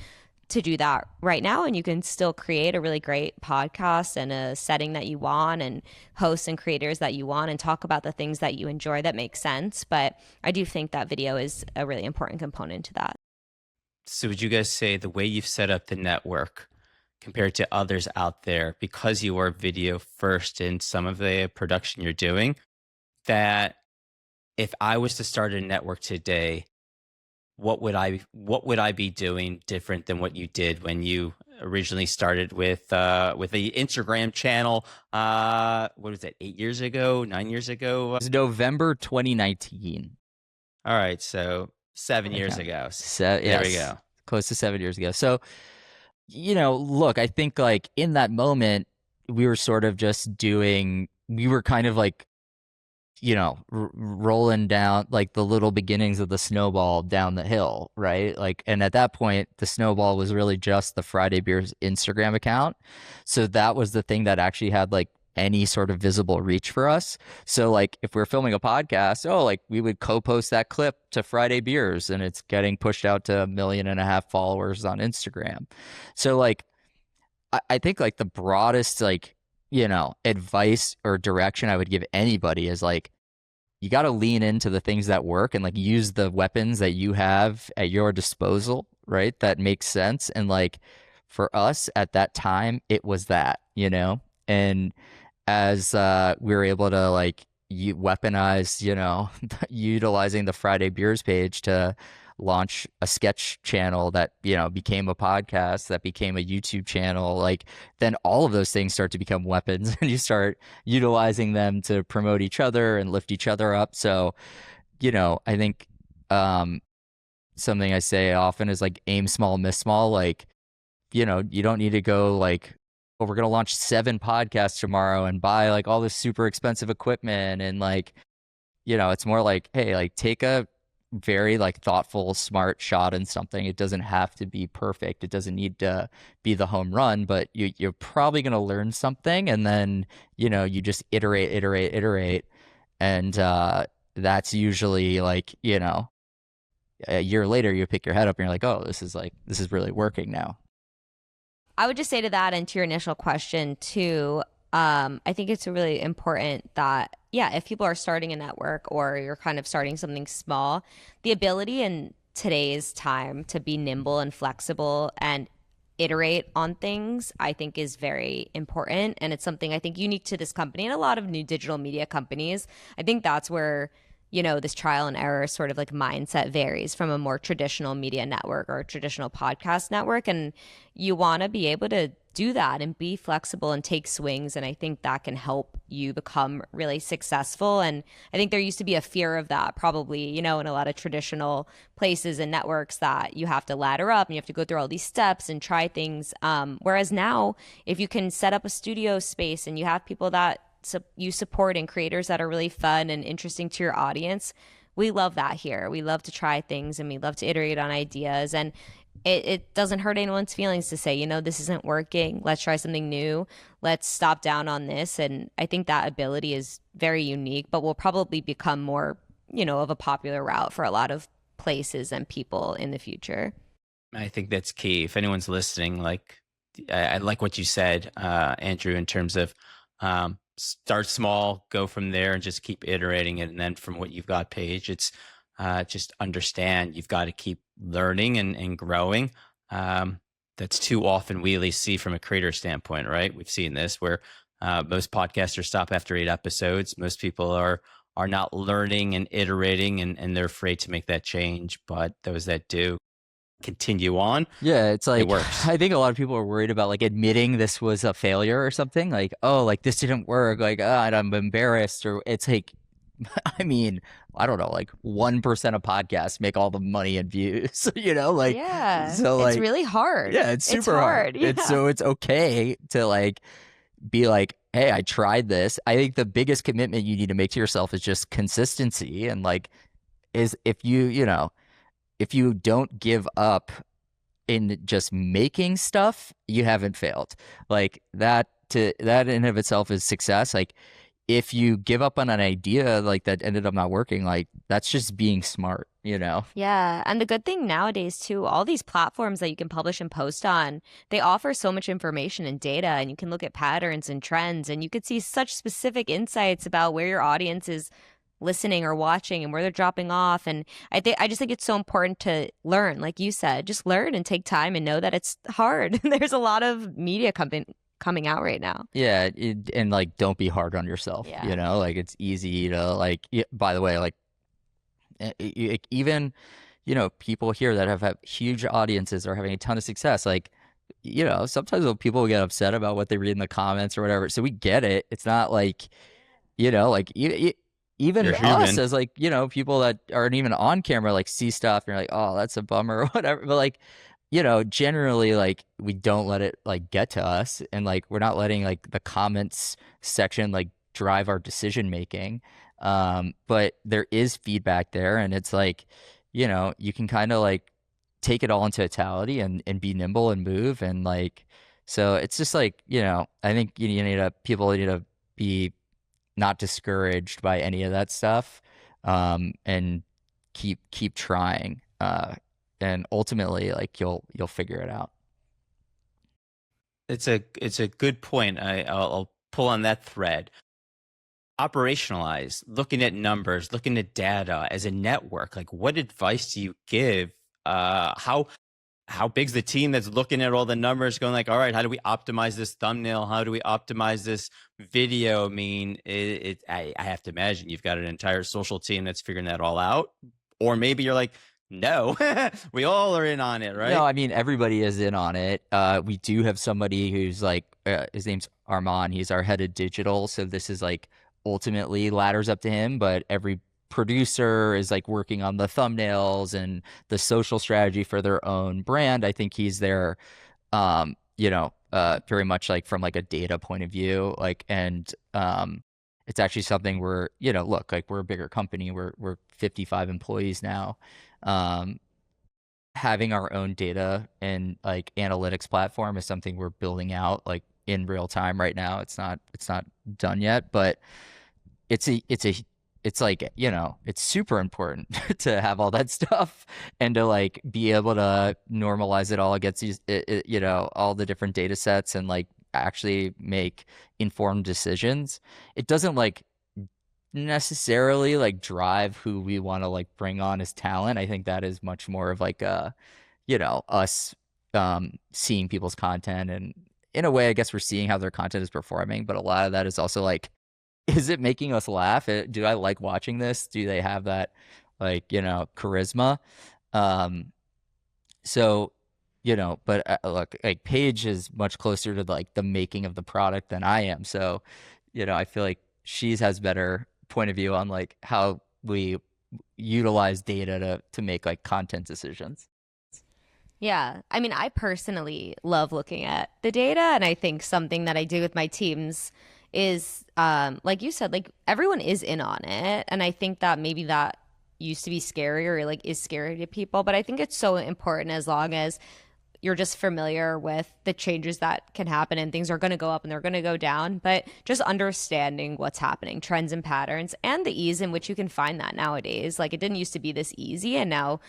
Speaker 1: to do that right now. And you can still create a really great podcast and a setting that you want and hosts and creators that you want and talk about the things that you enjoy that make sense. But I do think that video is a really important component to that.
Speaker 2: So would you guys say the way you've set up the network compared to others out there, because you are video first in some of the production you're doing, that if I was to start a network today, what would I be doing different than what you did when you originally started with the Instagram channel? What was that, 8 years ago, 9 years ago?
Speaker 3: It was November 2019.
Speaker 2: All right, so 7 years ago. There
Speaker 3: Yes,
Speaker 2: we go.
Speaker 3: close to 7 years ago. So, look, I think like in that moment, we were sort of just we were kind of like, rolling down like the little beginnings of the snowball down the hill, right? Like, and at that point, the snowball was really just the Friday Beers Instagram account. So that was the thing that actually had like any sort of visible reach for us. So like if we're filming a podcast, like we would co-post that clip to Friday Beers and it's getting pushed out to 1.5 million followers on Instagram. So like, I think like the broadest like, advice or direction I would give anybody is like, you got to lean into the things that work and like use the weapons that you have at your disposal, right? That makes sense. And like for us at that time, it was that, and as we were able to like weaponize, utilizing the Friday Beers page to launch a sketch channel that became a podcast, that became a YouTube channel, like then all of those things start to become weapons and you start utilizing them to promote each other and lift each other up. So I think something I say often is like aim small, miss small. Like you don't need to go like, we're going to launch 7 podcasts tomorrow and buy like all this super expensive equipment. And like it's more like, hey, like take a very like thoughtful, smart shot in something. It doesn't have to be perfect. It doesn't need to be the home run, but you're probably going to learn something. And then, you just iterate. And that's usually like, a year later, you pick your head up and you're like, oh, this is really working now.
Speaker 1: I would just say to that and to your initial question too, I think it's really important that, if people are starting a network or you're kind of starting something small, the ability in today's time to be nimble and flexible and iterate on things, I think is very important. And it's something I think unique to this company and a lot of new digital media companies. I think that's where, this trial and error sort of like mindset varies from a more traditional media network or a traditional podcast network. And you want to be able to do that and be flexible and take swings. And I think that can help you become really successful. And I think there used to be a fear of that probably, in a lot of traditional places and networks that you have to ladder up and you have to go through all these steps and try things. Whereas now, if you can set up a studio space and you have people that you support and creators that are really fun and interesting to your audience, we love that here. We love to try things and we love to iterate on ideas. And it doesn't hurt anyone's feelings to say, this isn't working. Let's try something new. Let's stop down on this. And I think that ability is very unique, but will probably become more, of a popular route for a lot of places and people in the future.
Speaker 2: I think that's key. If anyone's listening, like I like what you said, Andrew, in terms of start small, go from there and just keep iterating it. And then from what you've got, Paige, it's just understand you've got to keep learning and growing. That's too often we at least see from a creator standpoint, right? We've seen this where most podcasters stop after 8 episodes. Most people are not learning and iterating and they're afraid to make that change. But those that do continue on.
Speaker 3: Yeah, it's like,
Speaker 2: it works.
Speaker 3: I think a lot of people are worried about like admitting this was a failure or something. Like, oh, like this didn't work. Like, I'm embarrassed. Or it's like, I mean, I don't know, like 1% of podcasts make all the money and views, like,
Speaker 1: yeah,
Speaker 3: so like,
Speaker 1: it's really hard.
Speaker 3: Yeah, it's super hard.
Speaker 1: Yeah.
Speaker 3: It's okay to like be like, hey, I tried this. I think the biggest commitment you need to make to yourself is just consistency and like, is if if you don't give up in just making stuff, you haven't failed. Like that in of itself is success. Like if you give up on an idea like that ended up not working, like that's just being smart, you know?
Speaker 1: Yeah, and the good thing nowadays too, all these platforms that you can publish and post on, they offer so much information and data, and you can look at patterns and trends, and you could see such specific insights about where your audience is listening or watching and where they're dropping off. And I just think it's so important to learn, like you said, just learn and take time and know that it's hard. There's a lot of media coming out right now.
Speaker 3: Yeah, and like don't be hard on yourself,
Speaker 1: Yeah.
Speaker 3: you know? Like it's easy to like by the way, like even people here that have had huge audiences are having a ton of success. Like sometimes when people get upset about what they read in the comments or whatever, so we get it. It's not like like even
Speaker 2: You're
Speaker 3: us
Speaker 2: human.
Speaker 3: as like people that aren't even on camera like see stuff and you're like, oh, that's a bummer or whatever. But like generally like we don't let it like get to us, and like we're not letting like the comments section like drive our decision making. But there is feedback there, and it's like you can kind of like take it all in totality and be nimble and move, and like so it's just like I think people need to be not discouraged by any of that stuff, and keep trying, and ultimately like you'll figure it out.
Speaker 2: It's a good point. I'll pull on that thread. Operationalize, looking at numbers, looking at data as a network. Like, what advice do you give? How big's the team that's looking at all the numbers, going like, all right, how do we optimize this thumbnail? How do we optimize this video? I mean, I have to imagine you've got an entire social team that's figuring that all out, or maybe you're like, no, we all are in on it, right?
Speaker 3: No, I mean everybody is in on it. We do have somebody who's like his name's Armand. He's our head of digital, so this is like ultimately ladders up to him, but every producer is like working on the thumbnails and the social strategy for their own brand. I think he's there very much like from like a data point of view, like, and it's actually something where look, like we're a bigger company, we're 55 employees now. Having our own data and like analytics platform is something we're building out like in real time right now. It's not done yet, but it's like it's super important to have all that stuff and to like be able to normalize it all against these all the different data sets and like actually make informed decisions. It doesn't like necessarily like drive who we want to like bring on as talent. I think that is much more of like us seeing people's content, and in a way I guess we're seeing how their content is performing, but a lot of that is also like, is it making us laugh? Do I like watching this? Do they have that like charisma? So but look, like Paige is much closer to like the making of the product than I am, so I feel like she has better point of view on like how we utilize data to make like content decisions.
Speaker 1: Yeah. I mean, I personally love looking at the data, and I think something that I do with my teams is like you said, like everyone is in on it. And I think that maybe that used to be scary or like is scary to people, but I think it's so important as long as you're just familiar with the changes that can happen, and things are going to go up and they're going to go down, but just understanding what's happening, trends and patterns, and the ease in which you can find that nowadays. Like it didn't used to be this easy, and now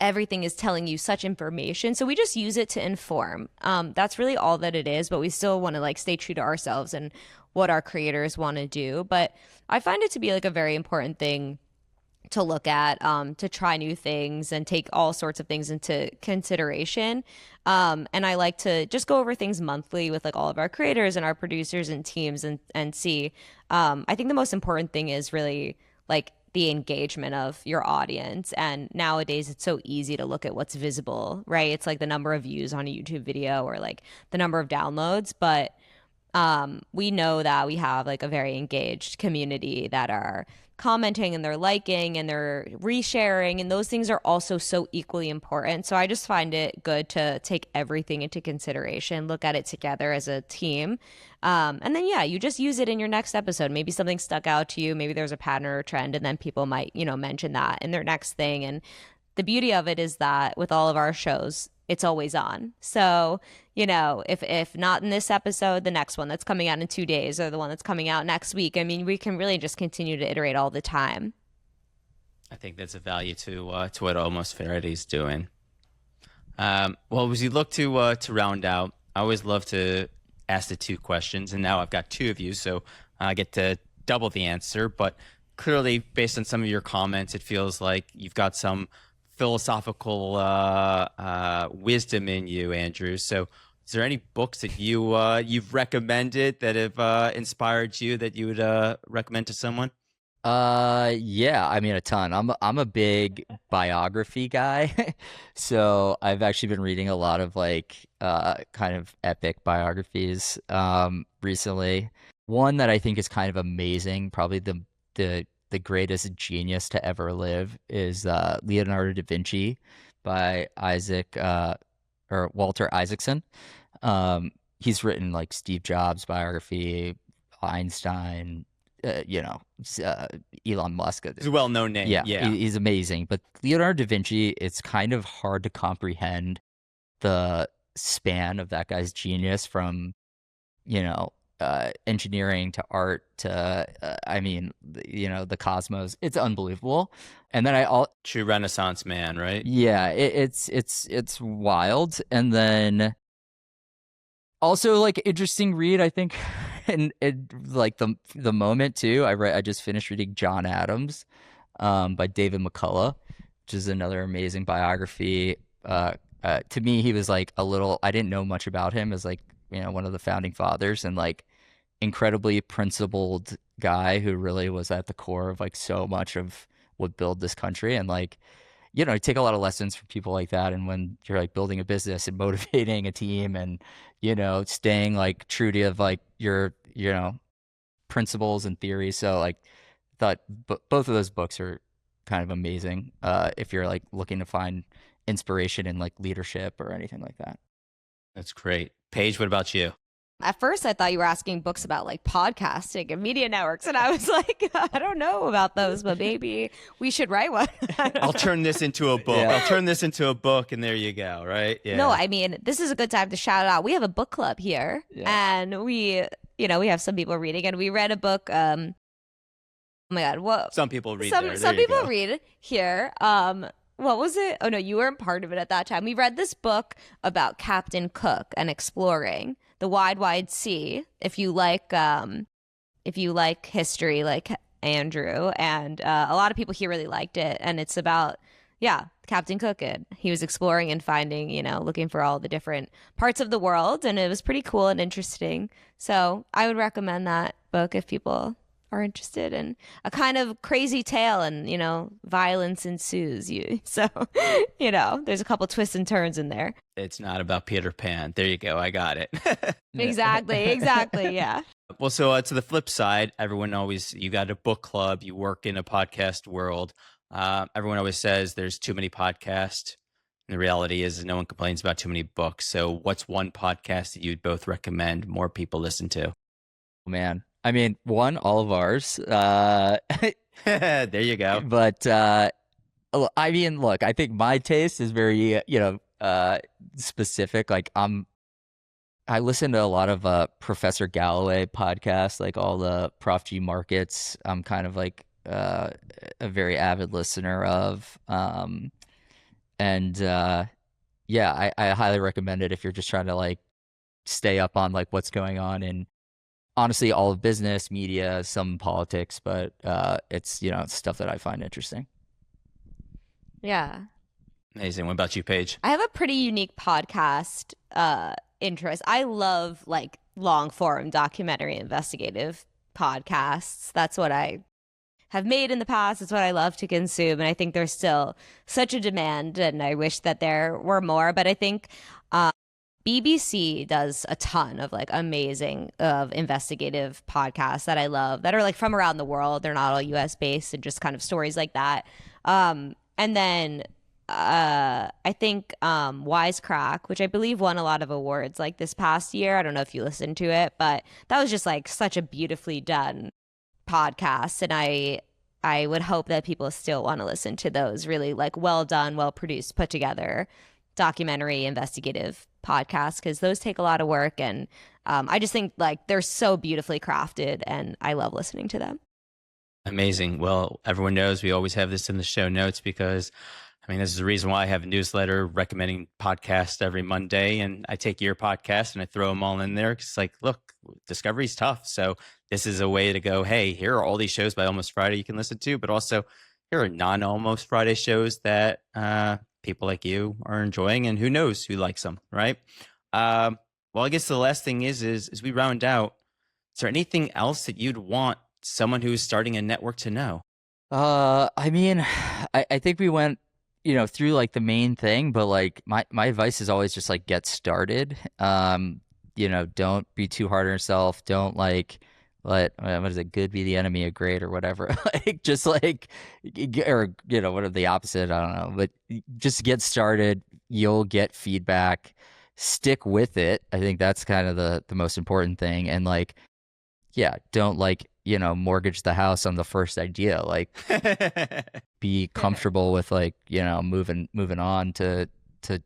Speaker 1: everything is telling you such information. So we just use it to inform. That's really all that it is, but we still want to like stay true to ourselves and what our creators want to do. But I find it to be like a very important thing to look at, to try new things and take all sorts of things into consideration. And I like to just go over things monthly with like all of our creators and our producers and teams and see. I think the most important thing is really like the engagement of your audience. And nowadays it's so easy to look at what's visible, right? It's like the number of views on a YouTube video or like the number of downloads, but we know that we have like a very engaged community that are commenting and they're liking and they're resharing, and those things are also so equally important. So I just find it good to take everything into consideration, look at it together as a team. And then, yeah, you just use it in your next episode. Maybe something stuck out to you. Maybe there's a pattern or a trend, and then people might, mention that in their next thing. And the beauty of it is that with all of our shows, it's always on. So, if not in this episode, the next one that's coming out in 2 days or the one that's coming out next week, I mean, we can really just continue to iterate all the time.
Speaker 2: I think that's a value to what Almost Verity is doing. Well, as you look to round out, I always love to ask the 2 questions, and now I've got 2 of you, so I get to double the answer. But clearly, based on some of your comments, it feels like you've got some philosophical wisdom in you, Andrew. So is there any books that you've recommended that have inspired you that you would recommend to someone?
Speaker 3: Yeah, I mean a ton. I'm a big biography guy. So I've actually been reading a lot of kind of epic biographies recently. One that I think is kind of amazing, probably the greatest genius to ever live, is Leonardo da Vinci by Walter Isaacson. He's written like Steve Jobs biography, Einstein, Elon Musk.
Speaker 2: He's a well-known name.
Speaker 3: Yeah,
Speaker 2: yeah.
Speaker 3: He's amazing. But Leonardo da Vinci, it's kind of hard to comprehend the span of that guy's genius from, engineering to art to, the cosmos. It's unbelievable. And then
Speaker 2: true Renaissance man, right?
Speaker 3: Yeah, it's wild. And then also like interesting read, I think, and like the moment too. I just finished reading John Adams, by David McCullough, which is another amazing biography. To me, he was like I didn't know much about him as one of the founding fathers, and like incredibly principled guy who really was at the core of like so much of what built this country. And you take a lot of lessons from people like that. And when you're like building a business and motivating a team and, staying like true to like your, principles and theories. So I thought both of those books are kind of amazing. If you're like looking to find inspiration in like leadership or anything like that.
Speaker 2: That's great. Paige, what about you?
Speaker 1: At first, I thought you were asking books about like podcasting and media networks. And I was like, I don't know about those, but maybe we should write one.
Speaker 2: I'll turn this into a book. Yeah. I'll turn this into a book, and there you go, right? Yeah.
Speaker 1: No, I mean, this is a good time to shout out. We have a book club here, and we have some people reading, and we read a book. Oh my God. What?
Speaker 2: Some people read
Speaker 1: Some people read here. What was it? Oh no, you weren't part of it at that time. We read this book about Captain Cook and exploring the wide sea. If you like history, like Andrew, and a lot of people here really liked it. And it's about Captain Cook. And he was exploring and finding, looking for all the different parts of the world, and it was pretty cool and interesting. So I would recommend that book if people are interested in a kind of crazy tale, and violence ensues. So there's a couple twists and turns in there.
Speaker 2: It's not about Peter Pan. There you go. I got it.
Speaker 1: Exactly. Yeah.
Speaker 2: Well, so to the flip side, you got a book club, you work in a podcast world. Everyone always says there's too many podcasts. And the reality is no one complains about too many books. So what's one podcast that you'd both recommend more people listen to?
Speaker 3: Man, I mean, all of ours.
Speaker 2: There you go.
Speaker 3: But I mean, look, I think my taste is very, specific. Like I listen to a lot of Professor Galloway podcasts, like all the Prof G Markets. I'm kind of like a very avid listener of. I highly recommend it if you're just trying to like stay up on like what's going on in, honestly, all of business, media, some politics, but it's stuff that I find interesting.
Speaker 1: Yeah.
Speaker 2: Amazing. What about you, Paige?
Speaker 1: I have a pretty unique podcast interest. I love like long form documentary investigative podcasts. That's what I have made in the past. It's what I love to consume. And I think there's still such a demand, and I wish that there were more. But I think BBC does a ton of like amazing investigative podcasts that I love that are like from around the world. They're not all US based and just kind of stories like that. And then I think Wisecrack, which I believe won a lot of awards like this past year. I don't know if you listened to it, but that was just like such a beautifully done podcast. And I would hope that people still want to listen to those really like well done, well produced, put together documentary investigative podcasts, because those take a lot of work. And I just think like they're so beautifully crafted and I love listening to them.
Speaker 2: Amazing. Well, everyone knows we always have this in the show notes because, I mean, this is the reason why I have a newsletter recommending podcasts every Monday. And I take your podcast and I throw them all in there. It's like, look, discovery's tough. So this is a way to go, hey, here are all these shows by Almost Friday you can listen to, but also here are non-Almost Friday shows that people like you are enjoying, and who knows who likes them, right? Well, I guess the last thing is as we round out, is there anything else that you'd want someone who's starting a network to know?
Speaker 3: I mean, I think we went, through like the main thing, but like my advice is always just like get started. Don't be too hard on yourself. Don't like let what is it, good be the enemy of great or whatever. Like just like, or what are the opposite? I don't know, but just get started. You'll get feedback. Stick with it. I think that's kind of the most important thing. And like, yeah, don't like, mortgage the house on the first idea. Like be comfortable with like, moving on to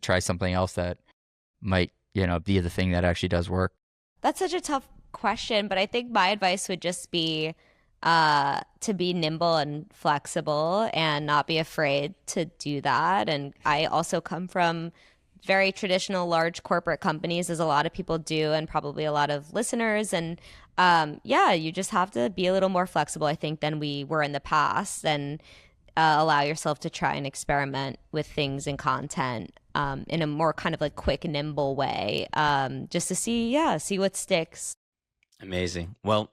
Speaker 3: try something else that might, be the thing that actually does work.
Speaker 1: That's such a tough question, but I think my advice would just be to be nimble and flexible and not be afraid to do that. And I also come from very traditional large corporate companies, as a lot of people do, and probably a lot of listeners. And you just have to be a little more flexible, I think, than we were in the past, and allow yourself to try and experiment with things and content in a more kind of like quick, nimble way, just to see what sticks.
Speaker 2: Amazing. Well,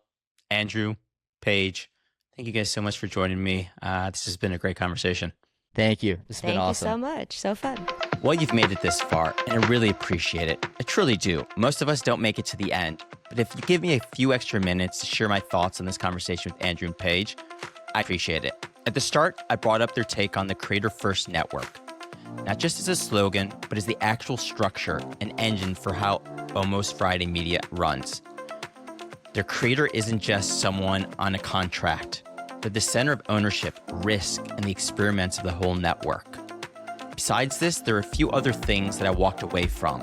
Speaker 2: Andrew, Paige, thank you guys so much for joining me. This has been a great conversation.
Speaker 3: Thank you. It's been awesome.
Speaker 1: Thank you so much. So fun.
Speaker 2: Well, you've made it this far, and I really appreciate it. I truly do. Most of us don't make it to the end, but if you give me a few extra minutes to share my thoughts on this conversation with Andrew and Paige, I appreciate it. At the start, I brought up their take on the Creator First Network, not just as a slogan, but as the actual structure and engine for how Almost Friday Media runs. Their creator isn't just someone on a contract. They're the center of ownership, risk, and the experiments of the whole network. Besides this, there are a few other things that I walked away from.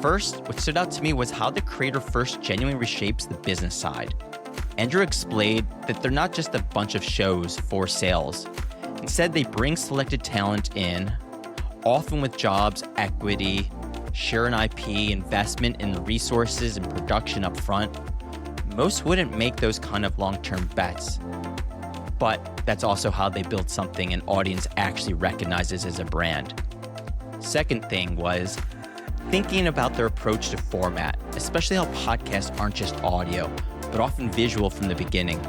Speaker 2: First, what stood out to me was how the Creator First genuinely reshapes the business side. Andrew explained that they're not just a bunch of shows for sales. Instead, they bring selected talent in, often with jobs, equity, share an IP, investment in the resources and production up front. Most wouldn't make those kind of long-term bets. But that's also how they build something an audience actually recognizes as a brand. Second thing was thinking about their approach to format, especially how podcasts aren't just audio, but often visual from the beginning.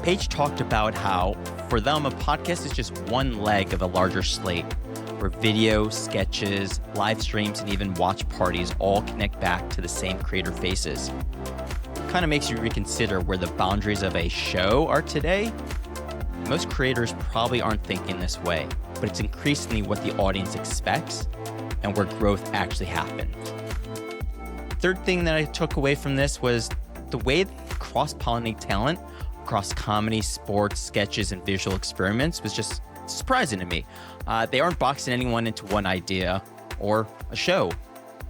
Speaker 2: Paige talked about how, for them, a podcast is just one leg of a larger slate, where video, sketches, live streams, and even watch parties all connect back to the same creator faces. Kind of makes you reconsider where the boundaries of a show are today. Most creators probably aren't thinking this way, but it's increasingly what the audience expects and where growth actually happens. Third thing that I took away from this was the way they cross-pollinate talent across comedy, sports, sketches, and visual experiments was just surprising to me. They aren't boxing anyone into one idea or a show.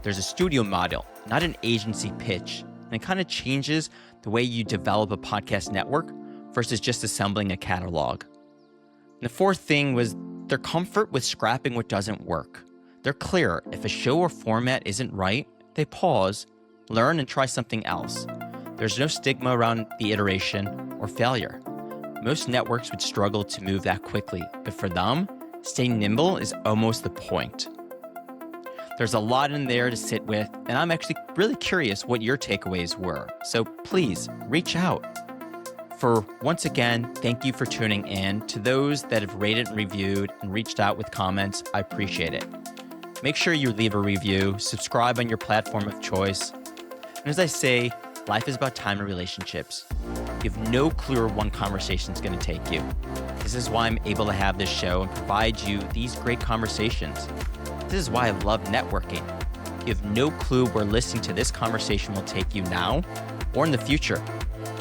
Speaker 2: There's a studio model, not an agency pitch. And it kind of changes the way you develop a podcast network versus just assembling a catalog. And the fourth thing was their comfort with scrapping what doesn't work. They're clear. If a show or format isn't right, they pause, learn, and try something else. There's no stigma around the iteration or failure. Most networks would struggle to move that quickly, but for them, staying nimble is almost the point. There's a lot in there to sit with, and I'm actually really curious what your takeaways were. So please reach out. For once again, thank you for tuning in. To those that have rated and reviewed and reached out with comments, I appreciate it. Make sure you leave a review, subscribe on your platform of choice. And as I say, life is about time and relationships. You have no clue where one conversation is going to take you. This is why I'm able to have this show and provide you these great conversations. This is why I love networking. You have no clue where listening to this conversation will take you now or in the future.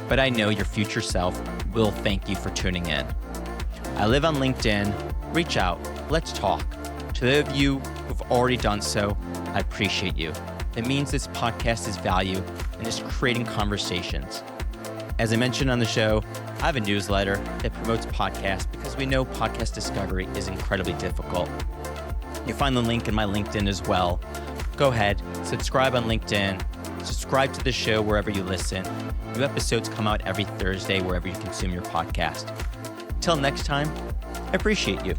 Speaker 2: But I know your future self will thank you for tuning in. I live on LinkedIn. Reach out. Let's talk. To those of you who've already done so, I appreciate you. It means this podcast is value and is creating conversations. As I mentioned on the show, I have a newsletter that promotes podcasts because we know podcast discovery is incredibly difficult. You'll find the link in my LinkedIn as well. Go ahead, subscribe on LinkedIn, subscribe to the show wherever you listen. New episodes come out every Thursday wherever you consume your podcast. Until next time, I appreciate you.